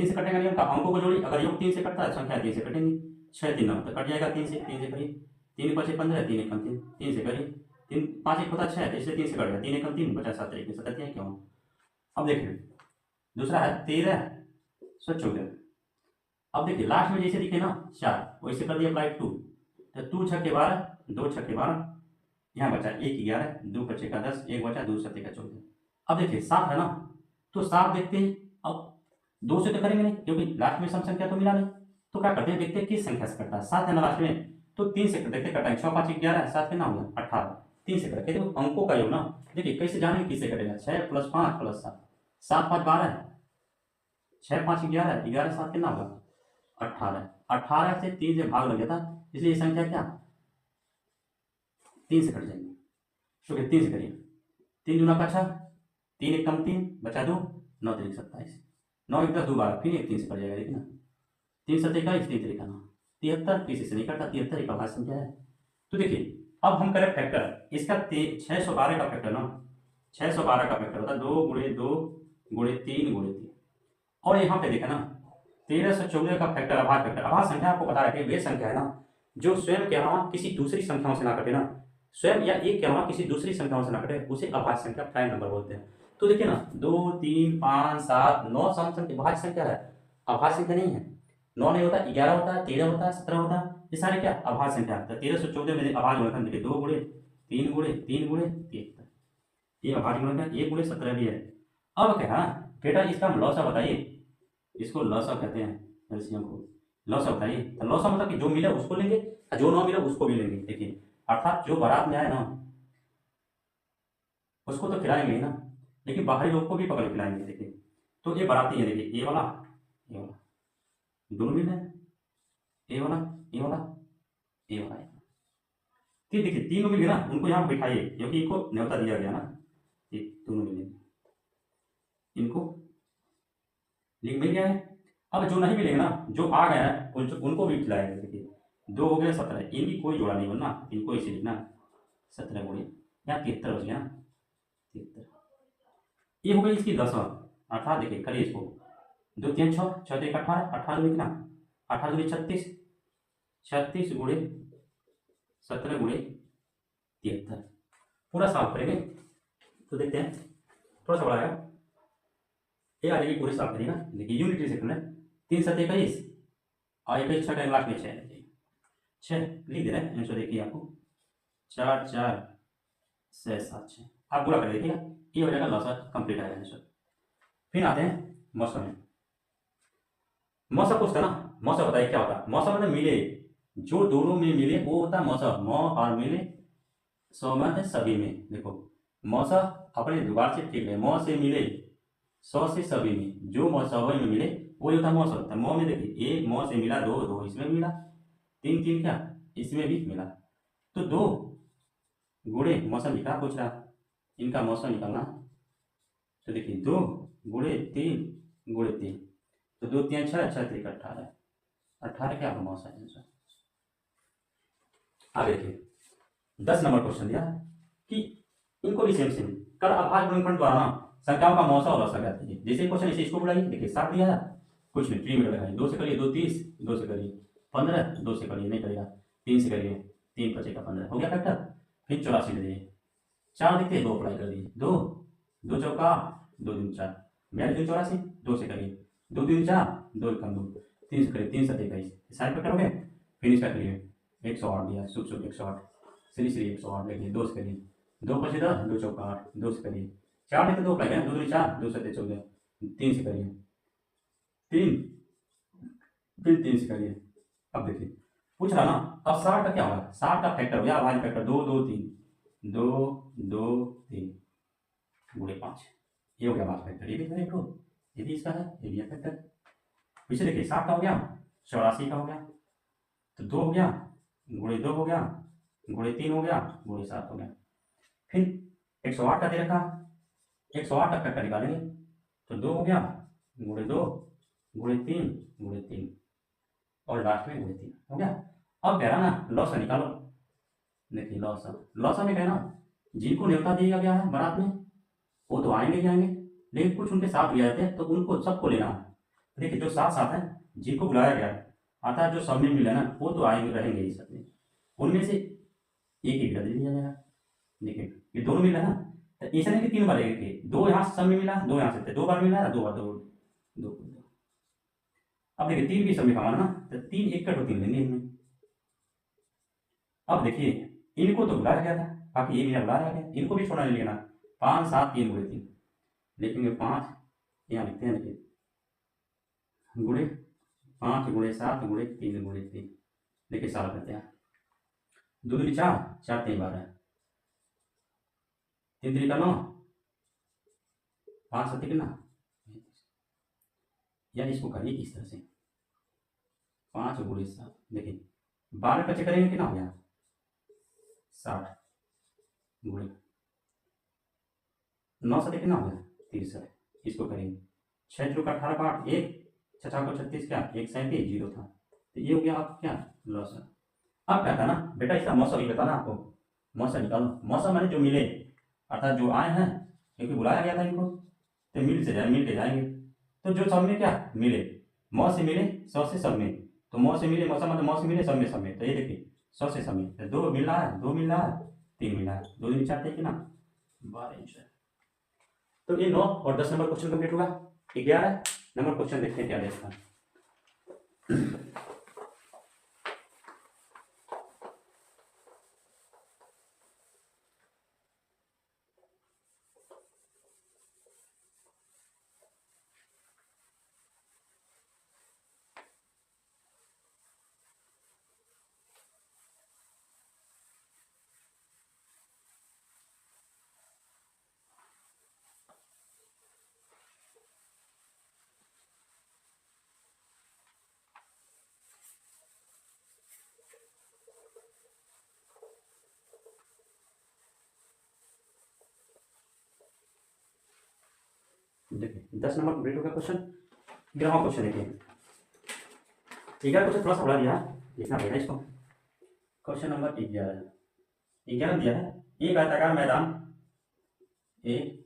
से कटेगा नियम का अंकों को जोड़िए। अगर योग 3 से कटता है संख्या 3 से कटेंगी 6 3 9 तो कट जाएगा 3 से करिए 3 5 15 3 एकम 3 3 से करिए 3 5 1 होता 6 इसलिए 3 से कट गया 3 एकम 3 50 7 1 77 क्यों। अब देखिए दूसरा है 1314। अब देखिए लास्ट में जैसे दिखे ना 4 वैसे कर दिया अप्लाई 2 तो 2 6 के 12 2 6 के 12 यहाँ बचा 1 11 2 5 का 10 1 बचा 2 7 का 14। अब देखिए 7 है ना तो 7 देखते हैं। अब 2 से तो करेंगे नहीं क्योंकि लास्ट में सम संख्या तो मिला नहीं तो क्या करते हैं देखते हैं किस संख्या से कटता है। 7 है ना लास्ट में तो 3 से देखते कटाएंगे 6 5 11 7 कितना हो गया 18 3 से कटेंगे। देखो अंकों का योग ना देखिए कैसे जानेंगे किससे कटेगा 6 + 5 + 7 7 5 12 6 5 11 11 7 कितना होगा 18 18 से 3 से भाग लग गया था इसलिए ये संख्या क्या 3 से कट जाएंगे। तो 3 से करिए 3 दूना का 6 3 एक कम 3 बचा 2 9 3 27 9 1 10 2 12 फिर 3 से कट जाएगा। देखिए ना 3 7 21 3 3 का 9 73 किसी से नहीं कटता 73 एक अभाज्य संख्या है। तो देखिए अब हम करें फैक्टर इसका 612 का फैक्टर ना 612 का फैक्टर होता है 2 × 2 × 3 × 3 और यहाँ पे देखा ना 1314 का फैक्टर अभाज्य फैक्टर। अभाज्य संख्या आपको बता रहा है वे संख्या है ना जो स्वयं के अलावा किसी दूसरी संख्याओं से ना कटे ना स्वयं या एक के अलावा किसी दूसरी संख्याओं से न घटे उसे अभाज्य संख्या प्राइम नंबर बोलते हैं। तो देखिए ना 2 3 5 7 9 सम संख्या भाज्य संख्या है, अभाज्य संख्या नहीं है। 9 नहीं होता, 11 होता है, 13 होता है, 17 होता है, ये सारे क्या अभाज्य संख्या है। 1314 में अभाज्य गुणनखंड देखिए 2 गुणे 3 गुणे 3 गुणे 73, ये अभाज्य गुणनखंड 1 गुणे 17 भी है। अब क्या है बेटा इसका लॉसा बताइए, इसको लॉसा कहते हैं, एलसीएम को लॉसा बताइए। तो लॉसा मतलब कि जो मिला उसको लेंगे, जो ना मिला उसको भी लेंगे। देखिए अर्थात जो बारात में आए ना उसको तो खिलाएंगे ही ना, लेकिन बाहरी लोग को भी पकड़ खिलाएंगे। देखिए तो ये बाराती है, देखिए ये वाला दोनों मिल रहे हैं, ये वाला ये वाला ये वाला। ठीक देखिए तीनों मिल गए ना, उनको यहाँ बिठाइए क्योंकि इनको न्योता दिया गया ना, ये दोनों मिलेंगे, इनको लिंक मिल गया है। अब जो नहीं मिलेगा ना, जो आ गया है उनको भी खिलाएंगे। देखिए 2 हो गए 17, इनकी कोई जोड़ा नहीं बनना, इनको इसे लिखना 17 गुणे या 73 बच गया ना 73। ये हो गई इसकी 10, अर्थात देखिए करिए इसको 2 3 6 6 3 18 18 लिखना 18 गुणे 36 36 गुणे 17 गुणे 73 पूरा साफ करेंगे तो देखते हैं थोड़ा सा बड़ा आएगा। ये आ जाएगी पूरे साफ करिए ना। देखिए यूनिटरी सेक्शन है 3 7 21 और 21 6 लाख में 6 लिख दे रहे हैं आंसर। देखिए आपको 4 4 6 7 6 आप पूरा कर देखिएगा, ये हो जाएगा लॉसा कंप्लीट आएगा आंसर। फिर आते हैं मौसम में। मौसम पूछता ना, मौसम बताइए क्या होता है। मौसम मतलब मिले, जो दोनों में मिले वो होता है मौसम। मौ और मिले सौमत सभी में। देखो मौसम अपने जुगाड़ से ठीक है, मौ से मिले 100 से सभी में, जो सभी में मिले वही होता है मौसम। तो मौ में देखिए एक मौ से मिला 2 2 इसमें भी मिला, 3 3 क्या इसमें भी मिला, तो 2 गुणे मौसम लिखा पूछ रहा, इनका मौसम निकालना। तो देखिए 2 गुणे 3 गुणे 3, तो 2 3 6 6 3 18 18 क्या आपका मौसम आंसर। आगे देखिए 10 नंबर क्वेश्चन दिया कि इनको भी सेम कल अभाज्य गुणनखंड द्वारा संख्याओं का मौसा और लॉसा ज्ञात कीजिए। जैसे क्वेश्चन इसे इसको बुलाइए, देखिए 7 दिया है, कुछ नहीं ट्री में लगाइए, 2 से करिए 2 30, 2 से करिए 15, 2 से करिए नहीं करेगा, 3 से करिए 3 5 15 हो गया फैक्टर। फिर 84 ले दीजिए, 4 दिखते 2 अप्लाई कर दीजिए, 2 2 चौका 2 दूनी 4 42 84, 2 से करिए 2 दूनी 4 2 कम 2 3 से करिए 3 7 21 सारे फैक्टर हो गए। फिर इसका करिए 108 दिया, शुभ शुभ 108 श्री श्री 108 देखिए 2 से करिए 2 5 10 2 चौका 8 2 से करिए 4 देते 2 अप्लाई 2 दूनी 4 2 7 14 3 से करिए 3 फिर 3 से करिए। अब देखिए पूछ रहा ना, अब 60 का क्या होगा, 60 का फैक्टर हो गया अभाज्य फैक्टर 2 2 3 2 2 3 गुणे 5, ये हो गया अभाज्य फैक्टर। ये भी है एक, ये भी इसका है, ये भी है फैक्टर। पीछे देखिए 60 का हो गया 84 का हो गया, तो 2 हो गया गुणे 2 हो गया गुणे 3 हो गया गुणे 7 हो गया। फिर 108 का दे रखा, 108 का फैक्टर निकालेंगे तो 2 हो गया गुणे 2 गुणे 3 गुणे 3 और लास्ट में गुणे 3 हो गया। अब कह रहा ना लॉसा निकालो। देखिए लॉसा में कहना जिनको न्योता दिया गया है बारात में वो तो आएंगे ही आएंगे, लेकिन कुछ उनके साथ भी आए थे तो उनको सबको लेना है। देखिए जो साथ साथ है जिनको बुलाया गया है अर्थात जो सब में मिले ना वो तो आएंगे रहेंगे ही सब में, उनमें से एक ही गिरा दिया जाएगा। देखिए ये दोनों मिला ना, तो ऐसा नहीं कि 3 बार एक, 2 यहाँ से सब में मिला 2 यहाँ से 2 बार मिला 2 बार 2 2। अब देखिए 3 भी सब में कमाना ना, तो 3 1 कट 3 लेंगे इनमें। अब देखिए इनको तो बुलाया गया था, बाकी ये भी बुलाया गया, इनको भी छोड़ा नहीं लेना। 5 7 3 गुणे 3 लिखेंगे 5 यहाँ लिखते हैं, देखिए गुणे 5 गुणे 7 गुणे 3 गुणे 3 देखिए साल करते हैं 2 दूनी 4 4 3 12 3 3 का 9 5 7 कितना, या इसको करिए इस तरह से 5 गुणे 7 देखिए 12 का चेक करेंगे कितना हो गया 60 गुणे 9 7 कितना हो गया 63, इसको करेंगे 6 3 का 18 का 8 1 6 को 36 क्या 1 37 0 था, तो ये हो गया आप क्या लॉस। अब क्या था ना बेटा इसका मौसम ही बताना आपको, मौसम निकालो। मौसम मैंने जो मिले अर्थात जो आए हैं क्योंकि बुलाया गया था इनको, तो मिल के जाएंगे। तो जो सब में क्या मिले मौ से मिले 100 से सब में, तो मौ से मिले मौसम मतलब मौ से मिले सब में, तो ये देखिए 100 से सब में 2 मिल रहा है 2 मिल रहा है 3 मिला है, 2 दूनी 4 थे ना 12 इंच है। तो ये 9 और 10 नंबर क्वेश्चन कंप्लीट होगा। 11 नंबर क्वेश्चन देखते हैं क्या देखा। देखिए 10 नंबर कंप्लीट हो गया क्वेश्चन। 11वां क्वेश्चन देखिए। 11 क्वेश्चन थोड़ा सा बड़ा दिया है, लिखना पड़ेगा इसको। क्वेश्चन नंबर 11 दिया है, एक आयताकार मैदान, एक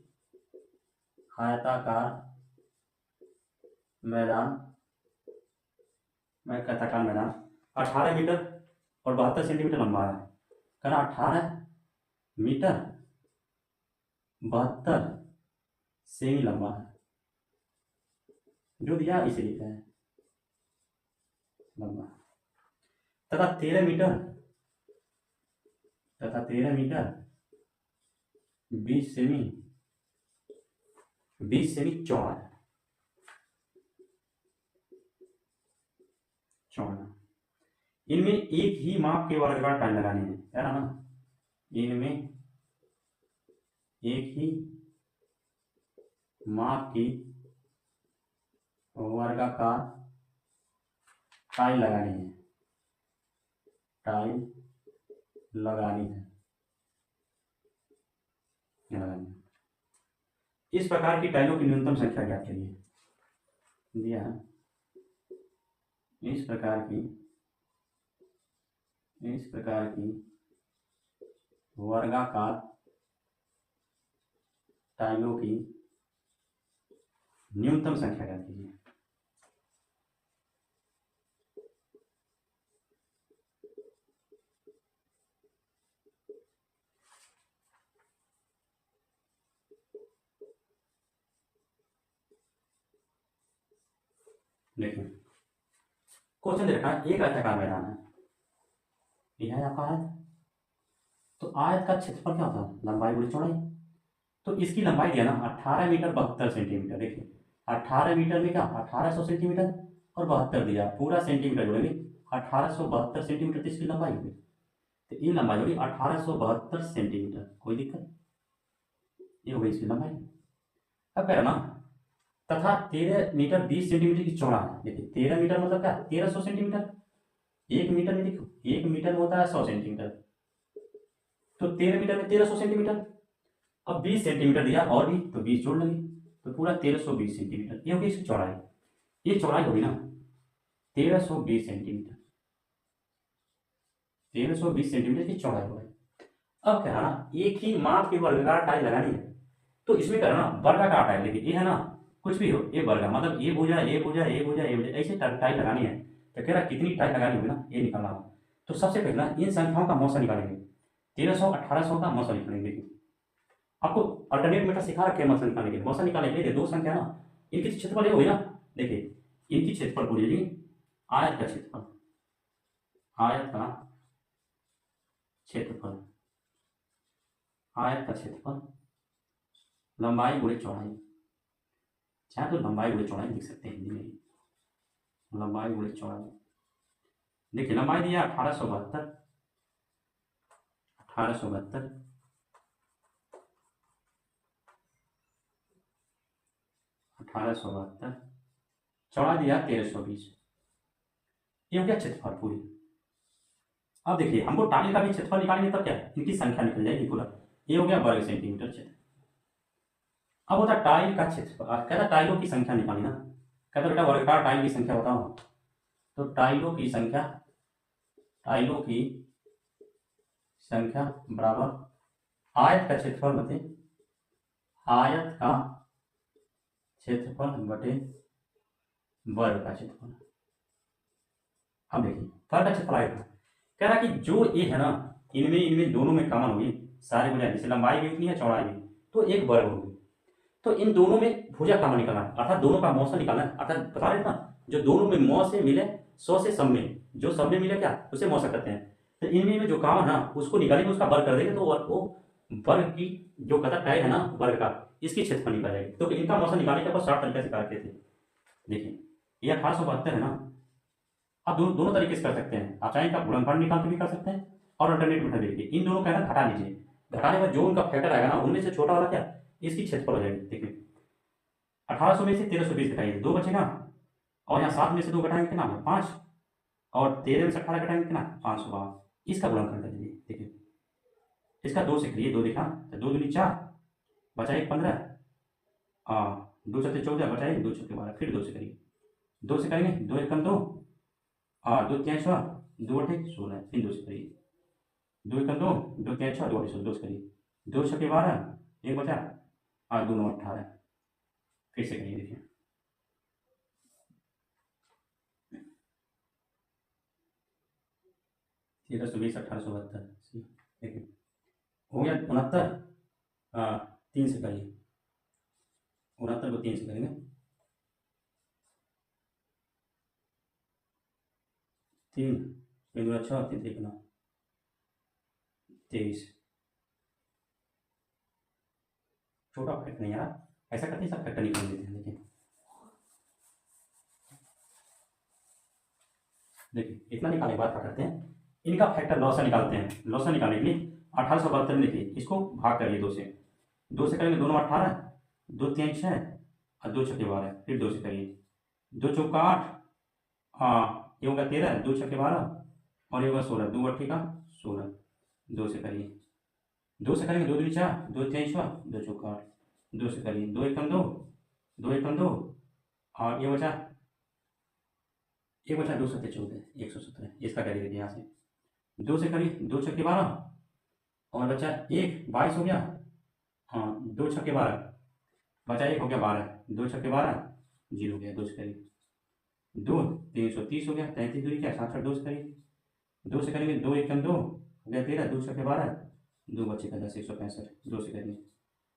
आयताकार मैदान 18 मीटर और 72 सेंटीमीटर लंबा है। कहना 18 मीटर 72 सेमी लंबा है, जो दिया इसे लिखा है लंबा, तथा 13 मीटर 20 सेमी चौड़ा है। इनमें एक ही माप के वर्गाकार टाइल लगाने हैं, है ना। इनमें एक ही माप की वर्गाकार टाइल लगानी है, इस प्रकार की टाइलों की न्यूनतम संख्या ज्ञात करिए। दिया है इस प्रकार की वर्गाकार टाइलों की न्यूनतम संख्या ज्ञात कीजिए। देखिए क्वेश्चन दे रखा है, एक आयताकार मैदान है, यह है आपका आयत। तो आयत का क्षेत्रफल क्या होता है, लंबाई गुणित चौड़ाई। तो इसकी लंबाई दिया ना 18 मीटर 72 सेंटीमीटर। देखिए 18 मीटर में क्या 1800 सेंटीमीटर और 72 दिया, पूरा सेंटीमीटर जोड़ेंगे 1872 सेंटीमीटर, तो इसकी लंबाई होगी। तो ये लंबाई होगी 1872 सेंटीमीटर, कोई दिक्कत, ये हो गई इसकी लंबाई। अब कह रहा ना तथा 13 मीटर 20 सेंटीमीटर की चौड़ा है। देखिए 13 मीटर मतलब क्या 1300 सेंटीमीटर, 1 मीटर में देखो 1 मीटर में होता है 100 सेंटीमीटर, तो 13 मीटर में 1300 सेंटीमीटर। अब 20 सेंटीमीटर दिया और भी, तो 20 जोड़ लेंगे, तो पूरा 1320 सेंटीमीटर, ये होगी इसकी चौड़ाई। ये चौड़ाई होगी ना 1320 सेंटीमीटर, 1320 सेंटीमीटर की चौड़ाई होगी। अब क्या है ना, एक ही माप की वर्गाकार टाइल लगानी है, तो इसमें क्या है ना वर्गाकार टाइल। देखिए ये है ना कुछ भी हो, ये वर्गा मतलब ये भुजा ये भुजा ये भुजा ये भुजा, ऐसे टाइल लगानी है। तो कह रहा कितनी टाइल लगानी होगी ना, ये निकालना होगा। तो सबसे पहले ना इन संख्याओं का मौसा निकालेंगे, 1300 1800 का मौसा निकालेंगे। आपको अल्टरनेट मेथड सिखा रखे मौसा निकालने के लिए। मौसा निकालने के लिए दो संख्या ना, इनकी क्षेत्रफल ये होगी ना, देखिए इनकी क्षेत्रफल पूरी होगी, आयत का क्षेत्रफल, आयत का क्षेत्रफल, आयत का क्षेत्रफल, लंबाई गुणे चौड़ाई, चाहे तो लंबाई गुणे चौड़ाई लिख सकते हैं हिंदी में, लंबाई गुणे चौड़ाई। देखिए लंबाई दिया 1872, 1872 1872, चौड़ा दिया 1320, ये हो गया क्षेत्रफल पूरी। अब देखिए हमको टाइल का भी क्षेत्रफल निकालेंगे तब क्या इनकी संख्या निकल जाएगी पूरा, ये हो गया वर्ग सेंटीमीटर क्षेत्र। अब होता टाइल का क्षेत्रफल, कहता टाइलों की संख्या निकाली ना, कहता बेटा वर्गाकार टाइल की संख्या बताओ। तो टाइलों की संख्या बराबर आयत का क्षेत्रफल बटे आयत का क्षेत्रफल बटे वर्ग का क्षेत्रफल। अब देखिए वर्ग का क्षेत्रफल आएगा, कह रहा कि जो ये है ना इनमें इनमें दोनों में कॉमन होगी सारी भुजाएं, जैसे लंबाई भी उतनी है चौड़ाई भी, तो एक वर्ग होगी। तो इन दोनों में भुजा कॉमन निकालना है, अर्थात दोनों का मौसा निकालना है, अर्थात बता रहे थे ना जो दोनों में मौ से मिले 100 से सब में, जो सब में मिले क्या उसे मौसा करते हैं। तो इनमें में जो कॉमन है उसको निकालेंगे, उसका वर्ग कर देंगे, तो वो वर्ग की जो कतर टाइप है ना वर्ग का, इसकी क्षेत्रफल निकाल जाएगी। तो इनका मौसा निकालने के बाद 60 तरीके से करते थे। देखिए ये 1872 है ना। आप दोनों तरीके से कर सकते हैं, आप चाहें तो आप गुणनफल निकाल के भी कर सकते हैं और अल्टरनेट मेथड देखिए, इन दोनों का है ना घटा लीजिए, घटाने में जो उनका फैक्टर आएगा ना उनमें से छोटा वाला क्या इसकी क्षेत्रफल हो जाएगी। देखिए 1800 में से 1320 घटाइए 2 बचेगा, और यहाँ 7 में से 2 घटाएंगे कितना 5, और 13 में से 18 घटाएंगे कितना 512, इसका गुणनफल कर दीजिए। देखिए इसका 2 से करिए, 2 दिखा तो 2 दूनी 4, बचा 1 15, 2 चौथे 14, बचा 1 2 चौके 12, फिर 2 से करिए, 2 से करेंगे 2 1 2, 2 3 6, 2 8 16, फिर 2 से करिए, 2 1 2, 2 3 6, 2 8 16, 2 से करिए, 2 छके 12, 1 बचा, 2 9 18, फिर से करिए। देखिए 1320 1872, देखिए हो गया 69, 3 से करिए, 69 को 3 से करेंगे, 3 3 2 6, 3 3 9 23, छोटा फैक्टर नहीं यार, ऐसा करते हैं सब फैक्टर निकाल देते हैं। देखिए इतना निकालने के बाद क्या करते हैं, इनका फैक्टर लॉसा निकालते हैं। लॉसा निकालने के लिए 1872 में देखिए इसको भाग करिए 2 से, 2 से करेंगे, दोनों 18, 2 3 6, और 2 छके 12, फिर 2 से करिए, 2 चौका 8, ये होगा 13, 2 छके 12, और ये होगा 16, 2 8 का 16, 2 से करिए, 2 से करेंगे 2 दूनी 4, 2 3 6, 2 चौका 8, 2 से करिए, 2 1 2, 2 1 2, और ये बचा 2 7 14, 117, इसका करिए। देखिए यहाँ से 2 से करिए, 2 छक्के 12, और बचा 1 22 हो गया, 2 छक्के 12, बचा 1 हो गया 12, 2 छक्के 12, 0 हो गया, 2 से करिए, 2 330 हो गया, 33 दूरी क्या 66, 2 से करिए, 2 से करेंगे 2 1 2, हो गया 13, 2 छक्के 12, 2 बचेगा 10 165, 2 से करेंगे,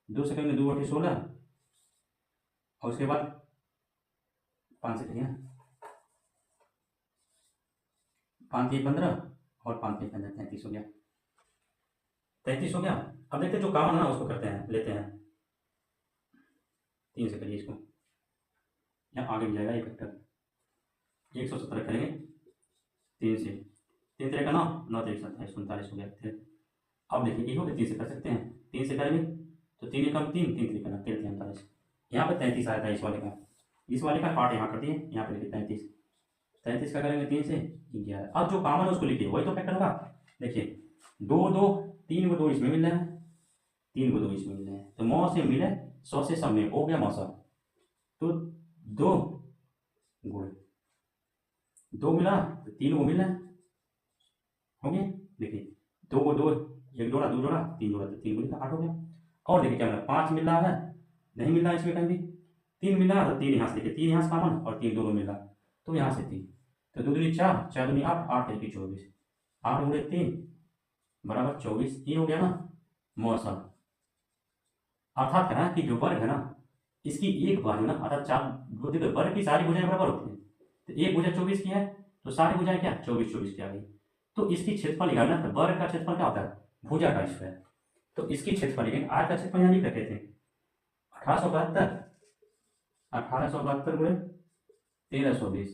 2 से करेंगे 2 8 16, और उसके बाद 5 से करिए, 5 3 15, और 5 3 15, 33 हो गया, 33 हो गया। अब देखते जो काम है ना उसको करते हैं, लेते हैं 3 से करिए इसको, यहाँ आगे भी जाएगा ये फैक्टर, 117 करेंगे 3 से, 3 3 का 9, 9 3 27, 47 हो गया। फिर अब देखिए ये हो गया, 3 से कर सकते हैं, 3 से करेंगे तो 3 1 3, 3 3 करना 13 39, यहाँ पर 33 आया था इस वाले का पार्ट यहाँ कर दिए, यहाँ पर लिखिए 33, 33 का करेंगे 3 से 11। अब जो कॉमन है उसको लिखिए, वही तो फैक्टर होगा। देखिए 2 2, 3 को 2 इसमें मिल रहे हैं, 3 को 2 इसमें मिल रहे हैं, तो मौ से मिले 100 से सब में हो गया मौसा, तो 2 गुणे 2 मिला तो 3 को मिला हो गया। देखिए 2 को 2, 1 जोड़ा 2 जोड़ा 3 जोड़ा, तो 3 को लिखा 8 हो गया। और देखिए क्या मिला 5 मिल रहा है, नहीं मिल रहा है इसमें कहीं भी, 3 मिल रहा है तो 3 यहाँ से, देखिए 3 यहाँ से कॉमन, और 3 दोनों मिल रहा तो यहाँ से 3, तो 2 दूनी 4, 4 दूनी 8, 8 1 24, 8 गुणे 3 बराबर 24, ये हो गया ना मौसम। अर्थात है कि जो वर्ग है ना इसकी एक बाजू ना, अर्थात 4 देखो वर्ग की सारी भुजाएं बराबर होती हैं, तो एक भुजा 24 की है तो सारी भुजाएं क्या 24 24 की आ गई, तो इसकी क्षेत्रफल निकालना, तो वर्ग का क्षेत्रफल क्या होता है भुजा का स्क्वायर, तो इसकी क्षेत्रफल निकालेंगे। आज का क्षेत्रफल यहाँ लिख रखे थे 1872 गुणे 1320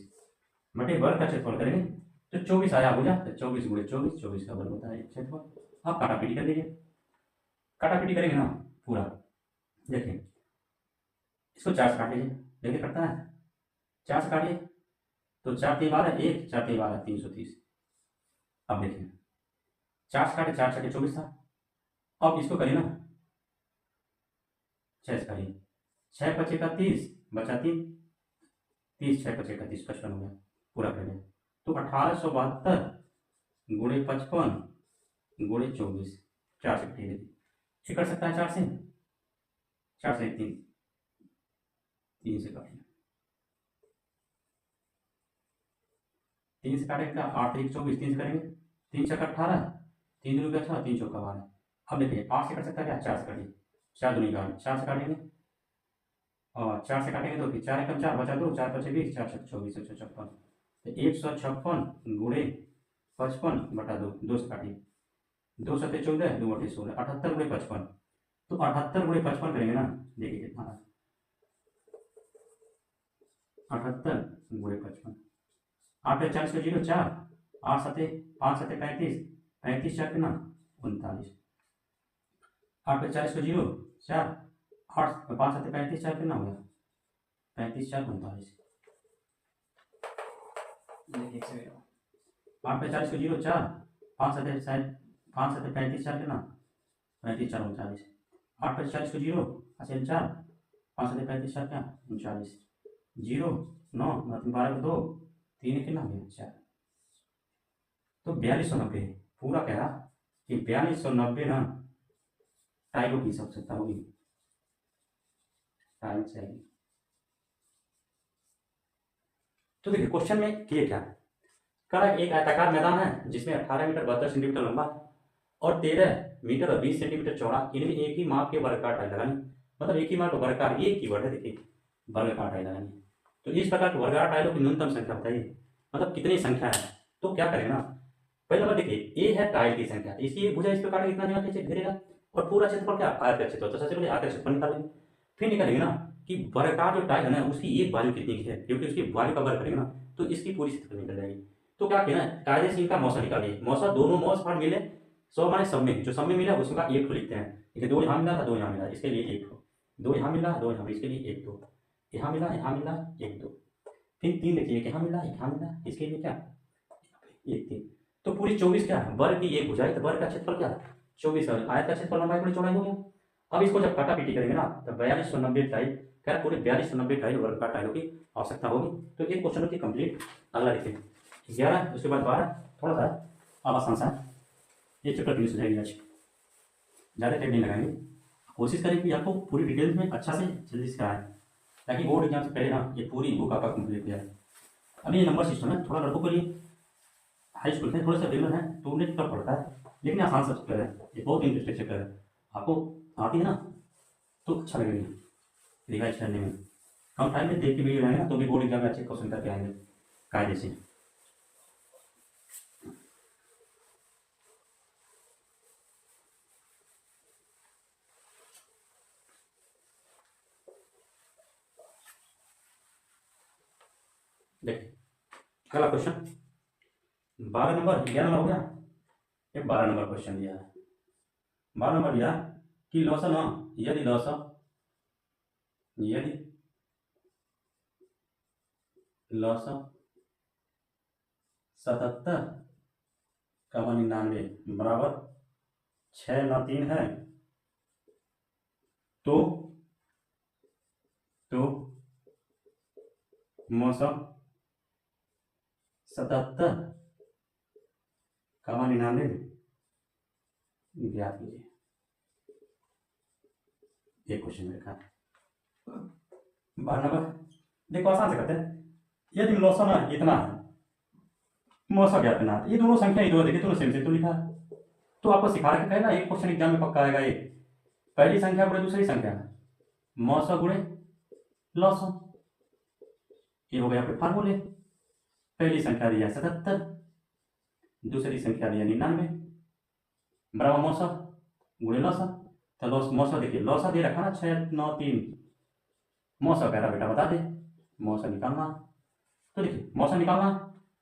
बटे वर्ग का क्षेत्रफल करेंगे तो 24 आया भुजा, तो 24 गुणे 24, 24 का वर्ग होता है क्षेत्रफल। अब काटापीटी कर लीजिए, काटापीटी करेंगे ना पूरा, देखिए इसको 4 से काट लीजिए, देखिए कटता है 4 से काटिए, तो 4 3 12, 1 4 3 12 330। अब देखिए 4 से काटे, 4 छके 24 था, अब इसको करिए ना 6 से करिए, 6 5 का 30, बचा 3, 30 6 5 का 30, 55 हो गया, पूरा करेंगे तो 1872 गुणे 55 गुणे 24, 4 से कटिए, ये कर सकता है 4 से, 4 से 3, 3 से काटिए, 3 से काटेगा 8 1 24, 3 से करेंगे 3 6 18, 3 रुपये 6, 3 चौका 12। अब देखिए 8 से कट सकता है क्या? 4 से काटिए, 4 दूनी 8, 4 से काटेंगे और 4 से काटेंगे तो फिर 4 एकम 4 बचा 2, 4 पचे 20, 4 छक 24, 156। तो 156 गुणे 55 बटा 2, 2 से काटिए, 2 सत्ते 14, 2 अठे 16, 78 गुणे 55। तो 78 गुणे 55 करेंगे ना, देखिए कितना है 78 गुणे 55। 8 40 को 0 4, 8 सत्ते 5 सत्ते 35, 35 4 कितना 39। 8 40 को 0 4, 8 5 सत्ते 35 4 कितना हो गया 35 4 39। देखिए 8 पे 40 को 0 4, 5 सत्ते 35 4 कितना 35 4 39। 8 पे 40 को 0 असेल 4, 5 सत्ते 35 4 क्या 39। 0 9 12 को 2, 3 कितना हो गया 4। तो 4290 पूरा कह रहा कि 4290 ना टाइलों की आवश्यकता होगी, टाइल चाहिए। तो देखिए क्वेश्चन में किए क्या, करा एक आयताकार मैदान है जिसमें 18 मीटर 72 सेंटीमीटर लंबा और 13 मीटर और 20 सेंटीमीटर चौड़ा, इनमें एक ही माप के वर्गाकार टाइल लगानी, मतलब एक ही माप वर्गाकार, ये कीवर्ड है देखिए, वर्गाकार टाइल लगानी। तो इस प्रकार के वर्गाकार टाइलों की न्यूनतम संख्या बताइए, मतलब कितनी संख्या है। तो क्या करेंगे ना, पहले नंबर देखिए ए है टाइल की संख्या, इसकी भुजा इस प्रकार कितना जगह घेरेगा और पूरा क्षेत्रफल क्या आयत का क्षेत्रफल। तो सबसे पहले आयत का क्षेत्रफल निकालेंगे, फिर निकालेंगे ना कि वर्गाकार जो टाइल है ना उसकी एक बाजू कितनी की है, क्योंकि उसकी बाजू का वर्ग करेंगे ना तो इसकी पूरी क्षेत्रफल निकल जाएगी। तो क्या कहना है, कायदे से इनका मौसा निकालिए, मौसा दोनों मौस भाग मिले 100 माने सब में, जो सब में मिला उसका एक ठो लिखते हैं। देखिए 2 यहाँ मिला था 2 यहाँ मिला, इसके लिए एक ठो, 2 यहाँ मिला 2 यहाँ मिला, इसके लिए एक दो, यहाँ मिला 1 2, फिर 3 देखिए, यहाँ मिला यहाँ मिला, इसके लिए क्या 1 3। तो पूरी 24 क्या है, वर्ग की एक भुजाई, तो वर्ग का क्षेत्रफल क्या 24 है, आयत का क्षेत्रफल लंबाई गुणे चौड़ाई हो गया। अब इसको जब काटा पीटी करेंगे ना तो 4290 टाइल, क्या पूरे 4290 टाइल वर्ग का टाइलों की आवश्यकता होगी। तो एक क्वेश्चन होती कंप्लीट। अगला देखिए 11, उसके बाद 12, थोड़ा सा अब आसान सा ये चैप्टर फिनिश हो जाएगी आज, ज़्यादा टाइम नहीं लगाएंगे। कोशिश करें कि आपको पूरी डिटेल्स में अच्छा से जल्दी से कराएं, ताकि बोर्ड एग्जाम से पहले ना ये पूरी बुक आपका कंप्लीट हो जाए। अभी ये नंबर सिस्टम है, थोड़ा लड़कों के लिए हाई स्कूल में थोड़ा सा बेलन है तो उन्हें टफ पड़ता है, लेकिन आसान सा चैप्टर है, ये बहुत इंटरेस्टिंग चैप्टर है। आपको आती है ना तो अच्छा लगेगा रिवाइज करने में। कम टाइम में देख के वीडियो रहेंगे ना तो भी बोर्ड एग्जाम में अच्छे क्वेश्चन करके आएंगे कायदे से। देखिए अगला क्वेश्चन 12 नंबर, 11 नंबर हो गया, ये 12 नंबर क्वेश्चन दिया है। 12 नंबर दिया कि लौसा ना यदि लौसा यदि लौसा 77 का 99 बराबर 6 ना 3 है तो मौसम 77 का 99 ज्ञात कीजिए। ये क्वेश्चन रखा 12 नंबर, देखो आसान से करते हैं। यदि लौसा ना इतना है, मौसा ज्ञात करना, ये दोनों संख्या ही दो, देखिए दोनों सेम तो लिखा है। तो आपको सिखा रखा है ना, एक क्वेश्चन एग्जाम में पक्का आएगा, ये पहली संख्या गुणे दूसरी संख्या, मौसा गुणे लौसा, ये हो गया आपके फार्मूले। पहली संख्या दिया 77, दूसरी संख्या दिया 99 बराबर मौसा गुणे लौसा। तो मौसा देखिए, लौसा दे रखा ना 6 9 3, मौसा कह रहा बेटा बता दे, मौसा निकालना। तो देखिए मौसा निकालना,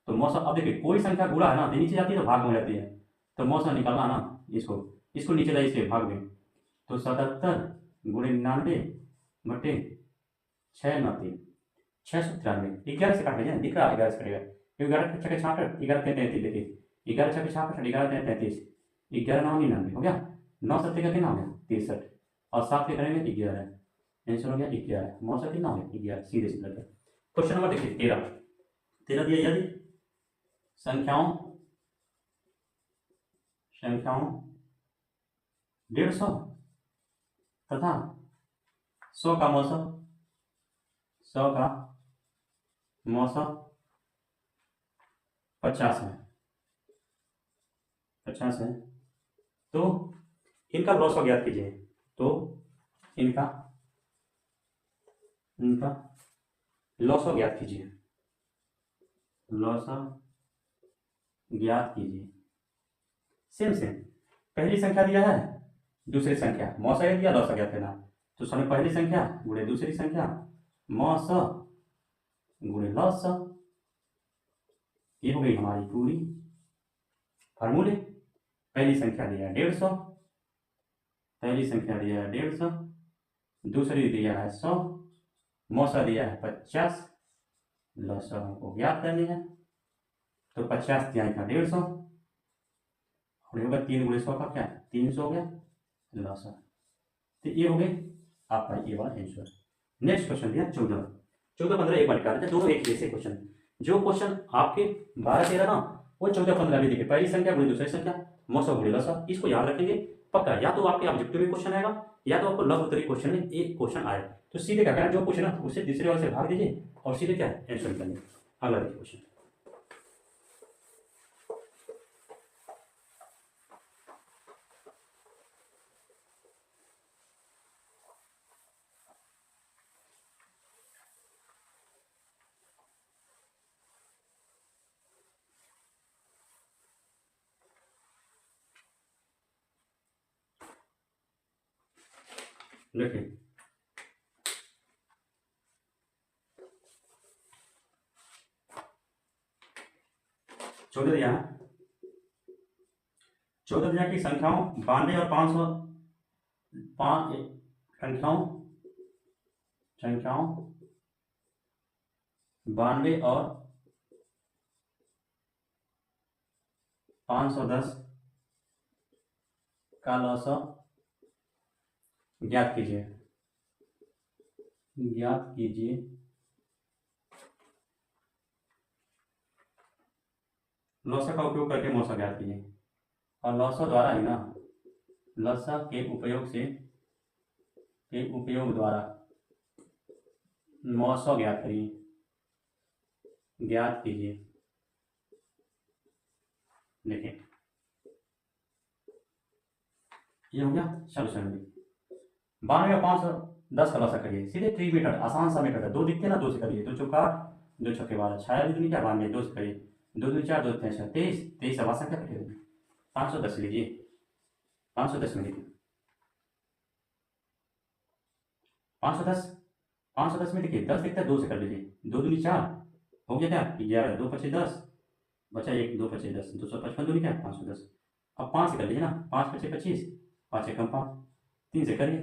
तो मौसा, अब देखिए कोई संख्या गुणा है ना तो नीचे जाती है तो भाग में हो जाती है, तो मौसा निकालना ना, इसको नीचे लाइए इसके भाग में। तो 77 गुणे 99 बटे 6 9 3, 693। 11 से काट लीजिए, दिख रहा है 11 से कटेगा, 11 छके 66, 11 33, देखिए 11 छके 66, 11 33, 11 9 99 हो गया, 9 7 का कितना हो गया 63, और 7 के करेंगे 11, आंसर हो गया 11, मौसा कितना हो गया 11, सीधे सीधे लग गया। क्वेश्चन नंबर देखिए 13 दिया, यदि संख्याओं 150 तथा 100 का मौसम 50 है, तो इनका लॉसव ज्ञात कीजिए। तो इनका लॉसव ज्ञात कीजिए, लॉसव ज्ञात कीजिए। सेम पहली संख्या दिया है, दूसरी संख्या मौसा दिया, लॉसव ज्ञात करना। तो समय पहली संख्या गुणे दूसरी संख्या मौस गुणे लॉस, ये हो गई हमारी पूरी फार्मूले। पहली संख्या दिया है 150, पहली संख्या दिया है 150, दूसरी दिया है 100, मौसा दिया है 50, लॉसव हमको ज्ञात करनी है। तो 50 दिया का 150 और ये होगा 3 गुणे 100 का क्या 300 हो गया लॉसव। तो ये हो गए आपका ये वाला आंसर। नेक्स्ट क्वेश्चन दिया 14, 15 एक बार निकाल देते, दोनों एक जैसे क्वेश्चन। जो क्वेश्चन आपके 12 13 ना वो 14 15 भी देखिए, पहली संख्या गुणे दूसरी संख्या मौसम गुणे लॉसव, इसको याद रखेंगे पक्का। या तो आपके ऑब्जेक्टिव में क्वेश्चन आएगा या तो आपको लघु उत्तरीय क्वेश्चन में एक क्वेश्चन आए, तो सीधे क्या करना, जो क्वेश्चन है उससे दूसरे वाले से भाग दीजिए और सीधे क्या आंसर निकालिए। अगला देखिए क्वेश्चन, देखिए 14 दिया है, 14 दिया की संख्याओं 92 और 500 संख्याओं 92 और 510 का लॉसव ज्ञात कीजिए। लॉसव का उपयोग करके मौसा ज्ञात कीजिए, और लॉसव द्वारा ही ना, लॉसव के उपयोग द्वारा मौसा ज्ञात कीजिए। देखिए ये हो गया सोल्यूशन में। 92 और 510 का लॉसव करिए, सीधे 3 मीटर आसान सा मेथड है, दो दिखते ना, दो से करिए, 2 चौका 2 छक्के 12, छाया दूनी क्या 92, 2 से करिए, 2 दूनी 4, 2 3 23, 23 अब आसान क्या करिए 510 लीजिए, 510 में लिखिए 510 में देखिए 10 दिखता है, 2 से कर लीजिए, 2 दूनी 4 हो गया क्या 11, 2 5 10 बचा 1, 2 5 10, 255 दूनी क्या 510। अब 5 से कर लीजिए ना, 5 5 25, 5 1 5, 3 से करिए,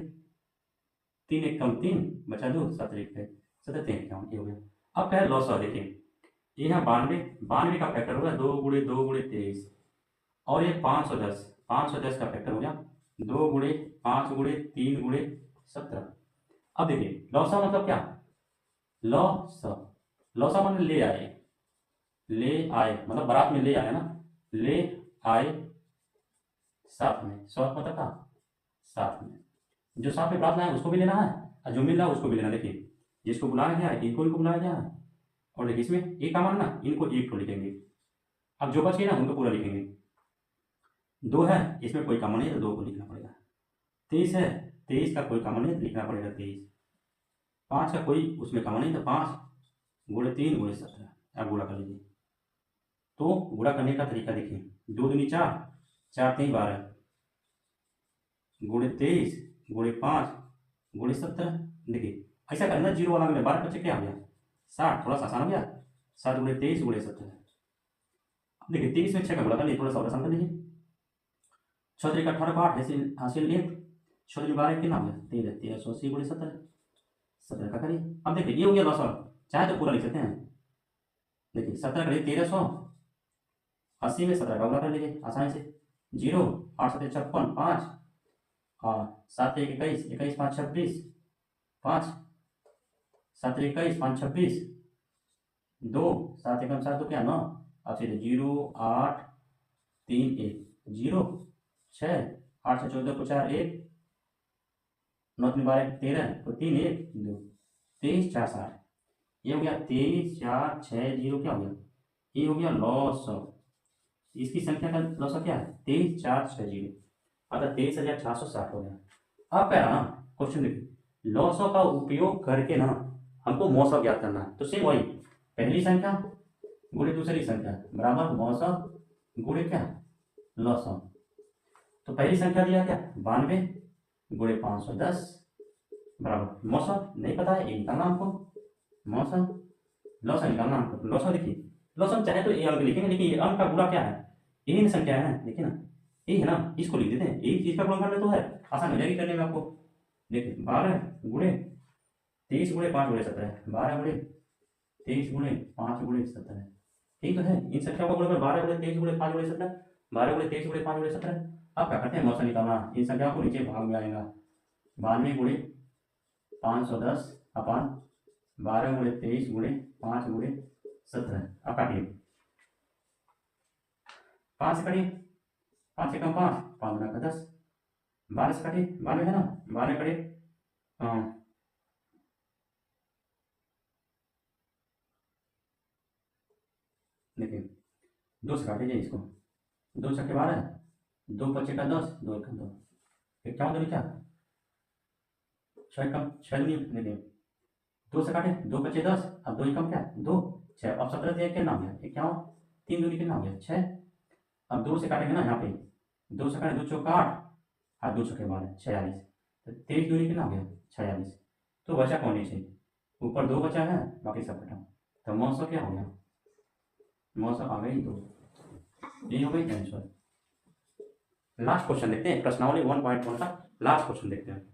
3 1 कम 3 बचा 2, 7 1 है 7 3 क्या हो गया। अब क्या है लॉसव, देखिए यहाँ 92 का फैक्टर होगा 2 गुणे 23 और ये 510 का फैक्टर हो गया 2 गुणे 5 गुणे 3 गुणे 17। अब देखिए लॉसव मतलब क्या, लॉसव मतलब ले आए मतलब बारात में ले आए ना, ले आए साथ में, साथ मतलब क्या साथ में, जो साथ में बारात लाए उसको भी लेना है और जो मिल रहा है उसको भी लेना। देखिए जिसको बुलाया गया है इनको बुलाया गया है, और देखिए इसमें एक कॉमन ना, इनको एक को लिखेंगे। अब जो बच गए ना उनको पूरा लिखेंगे। 2 है इसमें कोई कॉमन नहीं है तो 2 को लिखना पड़ेगा। 23 है 23 का कोई कॉमन नहीं तो लिखना पड़ेगा 23। 5 का कोई उसमें कॉमन नहीं तो 5 गुणे 3 गुणे 17। अब गुणा कर लीजिए, तो गुणा करने का तरीका देखिए, 2 दूनी 4, 4 3 12 गुणे 23 गुणे 5 गुणे 17। देखिए ऐसा करना, जीरो वाला में 12 बच्चे क्या हो गया 60, थोड़ा सा आसान हो गया, 7 गुणे 23 गुणे 17। देखिए 23 में 6 का गुणा कर लीजिए, थोड़ा सा और आसान कर लीजिए, 6 3 18 का 8 हासिल 1, 6 3 12 कितना हो गया 13, 1380 गुणे 17 का करिए। अब देखिए ये हो गया लॉसव, चाहे तो पूरा लिख सकते हैं। देखिए 17 करिए 1380 में 17 का गुणा कर लीजिए आसानी से, 0 8 7 56 5 और 7 1 21 21 5 26 5 7 21 5 26 2 7 1 7 2 क्या 9। अब सीधे 0 8 3 1 0 6 8 से 14 को 4 1 9 3 12 13 तो 3 1 2 23 4 7, ये हो गया 23 4 6 0 क्या हो गया, ये हो गया लॉसव। इसकी संख्या का लॉसव क्या है 23 4 6 0। अतः 23,460 हो गया। अब कह रहा ना क्वेश्चन देखिए, लॉसों का उपयोग करके ना हमको मौसम ज्ञात करना है। तो सेम वही, पहली संख्या गुणे दूसरी संख्या बराबर मौसम गुणे क्या लॉसम। तो पहली संख्या दिया क्या 92 गुणे 510 बराबर मौसम नहीं पता है, ये निकालना हमको मौसम। लॉसम निकालना हमको। लॉसम देखिए, लॉसम चाहे तो ये अंक लिखेंगे, लेकिन ये अंक का गुणा क्या है, ये संख्या है ना, देखिए ना ये है ना, इसको लिख देते हैं, एक चीज का गुणनखंड तो है, आसान हो जाएगी करने में आपको। देखिए 12 गुणे 23 गुणे 5 गुणे 17, 12 गुणे 23 गुणे 5 गुणे 17, ठीक तो है। इन संख्याओं का गुणनखंड 12 गुणे 23 गुणे 5 गुणे 17, 12 गुणे 23 गुणे 5 गुणे 17। अब क्या करते हैं मौसम निकालना, इन संख्याओं को नीचे भाग में आएगा, 92 गुणे 510 अपान 12 गुणे 23 गुणे 5 गुणे 17। अब काटिए, 5 से कटिए, 5 से कम 5, 5 गुना का 10, 12 से कटिए, 12 है ना, 12 कटिए देखिए 2 से काटिए इसको, 2 से 12, 2 पच्चे का 10, 2 एक 2, एक क्या होता क्या 6 कम 6 देखिए 2 से काटे, 2 पच्चे 10, अब 2 कम क्या 2 6, अब 17 से क्या नाम गया, क्या हो 3 दूनी कितना हो गया 6। अब 2 से काटेंगे ना यहाँ पे, 2 से काटे 2 चौका 8 और 2 चौके 12 46, तो 23 दूनी कितना हो गया 46। तो बचा कौन नीचे, ऊपर 2 बचा है, बाकी सब कटा। तो मौसम क्या हो गया, मौसम आ गई 2, ये हो गई आंसर। लास्ट क्वेश्चन देखते हैं, प्रश्नावली 1.1 का लास्ट क्वेश्चन देखते हैं।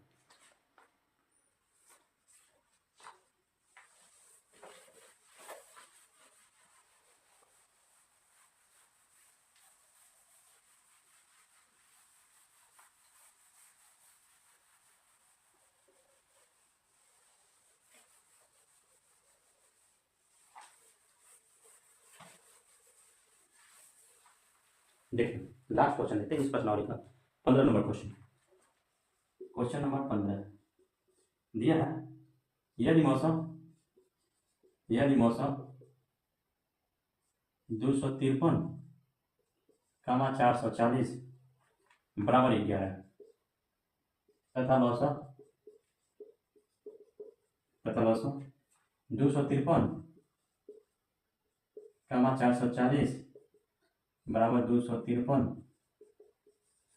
देखिए लास्ट क्वेश्चन देखते हैं इस प्रश्नावली का, 15 नंबर क्वेश्चन। क्वेश्चन नंबर 15 दिया है, यदि मौसम 253, 440 बराबर 11 तथा लौसम 253, 440 बराबर 253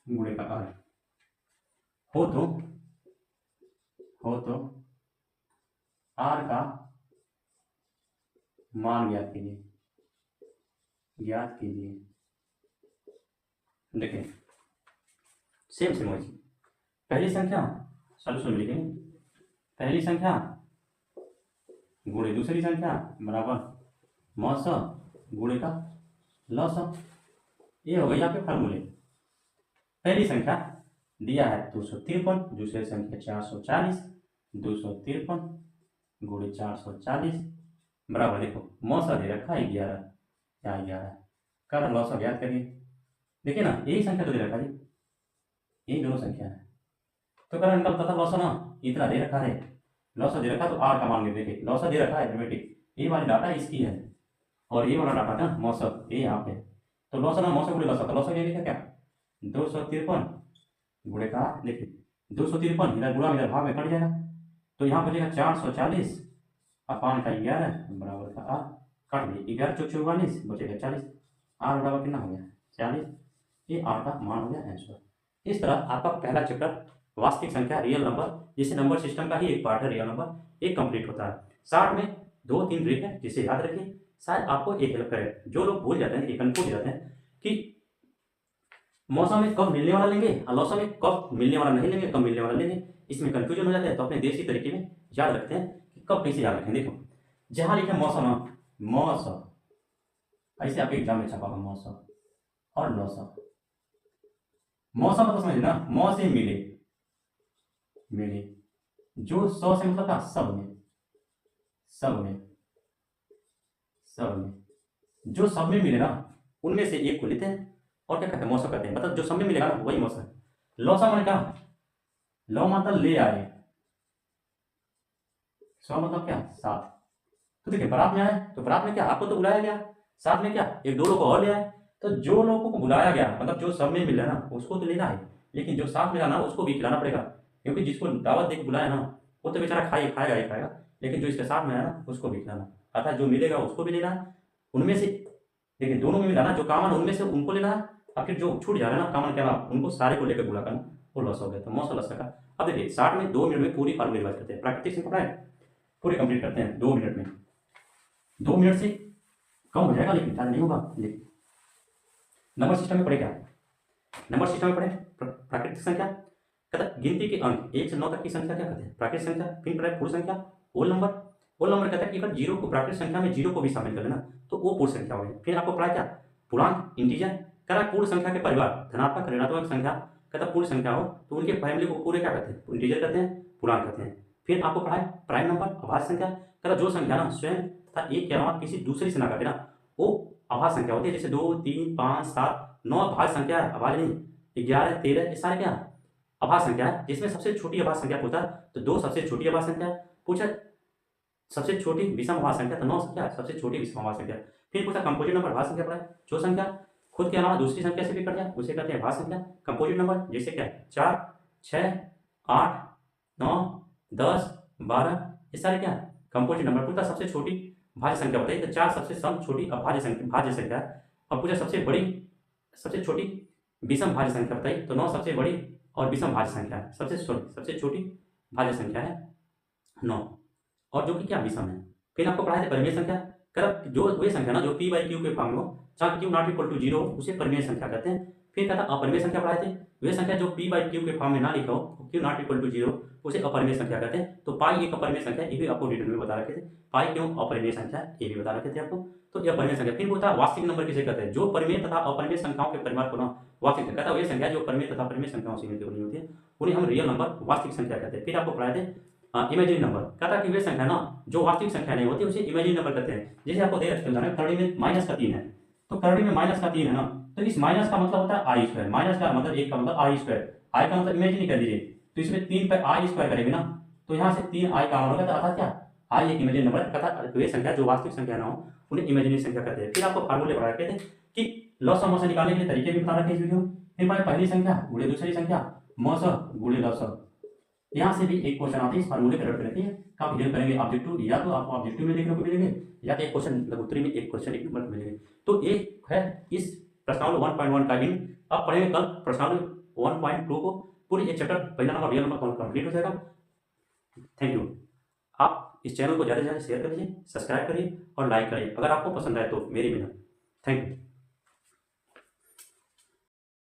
गुणे का आर हो तो आर का मान ज्ञात कीजिए। देखिए सेम वही, पहली संख्या सॉल्यूशन लिखेंगे, पहली संख्या गुणे दूसरी संख्या बराबर मौसम गुणे का लौसम। ये हो गई आपके फार्मूले। पहली संख्या दिया है 253, दूसरी संख्या 440, 253 गुणे 440 बराबर, देखो मौसम दे रखा है 11, क्या 11 कारण लौसम ज्ञात करिए। देखिए ना यही संख्या तो दे रखा है, यही दोनों संख्या है, तो कारण निकल पता लौसम ना इतना दे रखा है, लौसम दे रखा तो आर का मान ले, देखिए लौसम दे रखा है एरिथमेटिक, ये वाली डाटा इसकी है और ये वाला डाटा था मौसम, ये यहाँ पे, तो लौसम ना मौसम गुणे लौसम, तो लौसम ये लिखा क्या 253 गुणे का, देखिए 253 इधर गुणा इधर भाग में कट जाएगा, तो यहाँ बचेगा 440 अपान का 11 बराबर का आर, काट दिए 11 चौक 44 बचेगा 40, आर बराबर कितना हो गया 40, ये आर का मान हो गया आंसर। इस तरह आपका पहला चैप्टर वास्तविक संख्या रियल नंबर, जिसे नंबर सिस्टम का ही एक पार्ट है रियल नंबर, एक कंप्लीट होता है। 60 में 2-3 ट्रिक है जिसे याद रखिए, शायद आपको एक हेल्प करे। जो लोग भूल जाते हैं कि कंफ्यूज हो जाते हैं कि मौसम में कब मिलने वाला लेंगे और लौसम में कब मिलने वाला नहीं लेंगे, कब मिलने वाला लेंगे, इसमें कंफ्यूजन हो जाता है, तो अपने देसी तरीके में याद रखते हैं कि कब कैसे याद रखें। देखो जहां लिखे मौसम, मौसम ऐसे आपके एग्जाम में छपा होगा मौसम और लौसम। मौसम मतलब समझिए ना, मौ से मिले, जो 100 से मतलब क्या सब में, जो सब में मिले ना उनमें से एक को लेते हैं और क्या कहते हैं मौसम कहते हैं, मतलब जो सब में मिलेगा ना वही मौसम। लौसम मतलब क्या, लौ मतलब ले आए, सौ मतलब क्या साथ। तो देखिए बारात में आए तो बारात में क्या आपको तो बुलाया गया, साथ में क्या एक दो लोग को और ले आए, तो जो लोगों को बुलाया गया मतलब जो सब में मिला ना उसको तो लेना है, लेकिन जो साथ में रहना उसको भी खिलाना पड़ेगा, क्योंकि जिसको दावत दे के बुलाया ना वो तो बेचारा खाएगा ही खाएगा, लेकिन जो इसके साथ में है ना उसको भी खिलाना। अर्थात जो मिलेगा उसको भी लेना, उनमें से देखिए दोनों में मिलाना, जो कॉमन उनमें से उनको लेना, और फिर जो छूट जा रहा है ना कॉमन के अलावा उनको सारे को लेकर गुणा करना, वो लॉस हो गया। तो मौसम लॉस का अब देखिए 60 में 2 मिनट में पूरी फार्मूला रिवाइज करते हैं, प्राकृतिक संख्या पढ़ा है पूरी कंप्लीट करते हैं 2 मिनट में। 2 मिनट से कम हो जाएगा लेकिन ज़्यादा नहीं होगा। देखिए नंबर सिस्टम में पढ़े क्या, नंबर सिस्टम में पढ़े प्राकृतिक संख्या, कहता गिनती के अंक 1 से 9 तक की संख्या क्या कहते हैं, प्राकृतिक संख्या। फिर पढ़े पूर्ण संख्या, होल नंबर। होल नंबर कहता है कि अगर जीरो को प्राकृतिक संख्या में जीरो को भी शामिल कर लेना तो वो पूर्ण संख्या हो गई। फिर आपको पढ़ा क्या, पूर्णांक इंटीजर, कह रहा पूर्ण संख्या के परिवार धनात्मक ऋणात्मक संख्या, कहता पूर्ण संख्या हो तो उनके फैमिली को पूरे क्या कहते हैं, इंटीजर कहते हैं, पूर्णांक कहते हैं। फिर आपको पढ़ा है प्राइम नंबर अभाज्य संख्या, कहता जो संख्या ना स्वयं तथा एक के अलावा किसी दूसरी से ना घटे ना वो अभाज्य संख्या होती है। जैसे 2 3 5 7 9 अभाज्य संख्या है, अभाज्य नहीं। 11 13 ये सारे क्या अभाज्य संख्या है, जिसमें सबसे छोटी अभाज्य संख्या पूछा तो 2 सबसे छोटी अभाज्य संख्या पूछा, सबसे छोटी विषम अभाज्य संख्या तो 9 क्या है सबसे छोटी विषम अभाज्य संख्या। फिर पूछा कंपोजिट नंबर अभाज्य संख्या पढ़ा है, जो संख्या खुद के अलावा दूसरी संख्या से भी कट जाए उसे कहते हैं अभाज्य संख्या। कंपोजिट नंबर जैसे क्या 4 6 8 9 10 12 ये सारे क्या कंपोजिट नंबर। पूछा सबसे छोटी भाज्य संख्या बताइए तो 4 सबसे कम छोटी अभाज्य संख्या है। और पूछा सबसे छोटी विषम भाज्य संख्या बताइए तो 9 सबसे बड़ी और विषम भाज्य संख्या है, सबसे छोटी भाज्य संख्या है 9 और जो कि क्या विषम है। फिर आपको पढ़ाए थे परिमेय संख्या, कर जो वे संख्या ना जो p बाई क्यू के फॉर्म में हो जहाँ क्यू नॉट इक्वल टू 0 उसे परिमेय संख्या कहते हैं। फिर कहता अपरिमेय संख्या पढ़ाए थे, वे संख्या जो p बाई क्यू के फॉर्म में ना लिखा हो क्यू नॉट इक्वल टू 0 उसे अपरिमेय संख्या कहते हैं। तो पाई एक अपरिमेय संख्या, ये भी आपको डिटेल में बता रखे थे, पाई क्यों अपरिमेय संख्या ये भी बता रखे थे आपको। तो यह परिमेय संख्या। फिर होता वास्तविक नंबर किसे कहते हैं, जो परिमेय तथा अपरिमेय संख्याओं के परिवार को ना वास्तविक कहता है। वही संख्या जो परिमेय तथा अपरिमेय संख्याओं से मिलकर बनी होती है उन्हें हम रियल नंबर वास्तविक संख्या कहते हैं। फिर आपको पढ़ाए थे इमेजिनरी नंबर, कहता है कि वे संख्या ना जो वास्तविक संख्या नहीं होती उसे इमेजिनरी नंबर कहते हैं। जैसे आपको दे रखे उदाहरण करड़ी में माइनस का 3 है तो करड़ी में माइनस का 3 है ना तो इस माइनस का मतलब होता है आई स्क्वायर, माइनस का मतलब 1 का मतलब आई स्क्वायर, आई का मतलब इमेजिनरी कर दीजिए तो इसमें 3 पे आई स्क्वायर करेंगे ना तो यहाँ से 3 आई का मान होगा। अर्थात क्या आई एक इमेजिनरी नंबर कहता वे संख्या जो वास्तविक संख्या ना हो उन्हें इमेजिनरी संख्या कहते हैं। फिर आपको फार्मूले पढ़ा रखे थे कि लॉस ऑफ मॉस निकालने के लिए तरीके भी बता रखे इस वीडियो। फिर पहली संख्या गुणे दूसरी संख्या मॉस गुणे लॉस, यहाँ से भी एक क्वेश्चन आते हैं इस फार्मूले पर रट रहती है। आप हेल्प करेंगे ऑब्जेक्टिव, या तो आपको ऑब्जेक्टिव में देखने को मिलेंगे या तो एक क्वेश्चन लघुत्तरी में एक क्वेश्चन एक नंबर मिलेंगे। तो एक है इस प्रश्नावली 1.1 का इन आप पढ़ेंगे कल प्रश्नावली 1.2 को पूरी एक चैप्टर पहला नंबर रियल नंबर कंप्लीट हो जाएगा। Thank you. आप इस चैनल को ज़्यादा से ज़्यादा शेयर करिए, सब्सक्राइब करिए और लाइक करिए अगर आपको पसंद आए तो मेरी बिना। Thank you.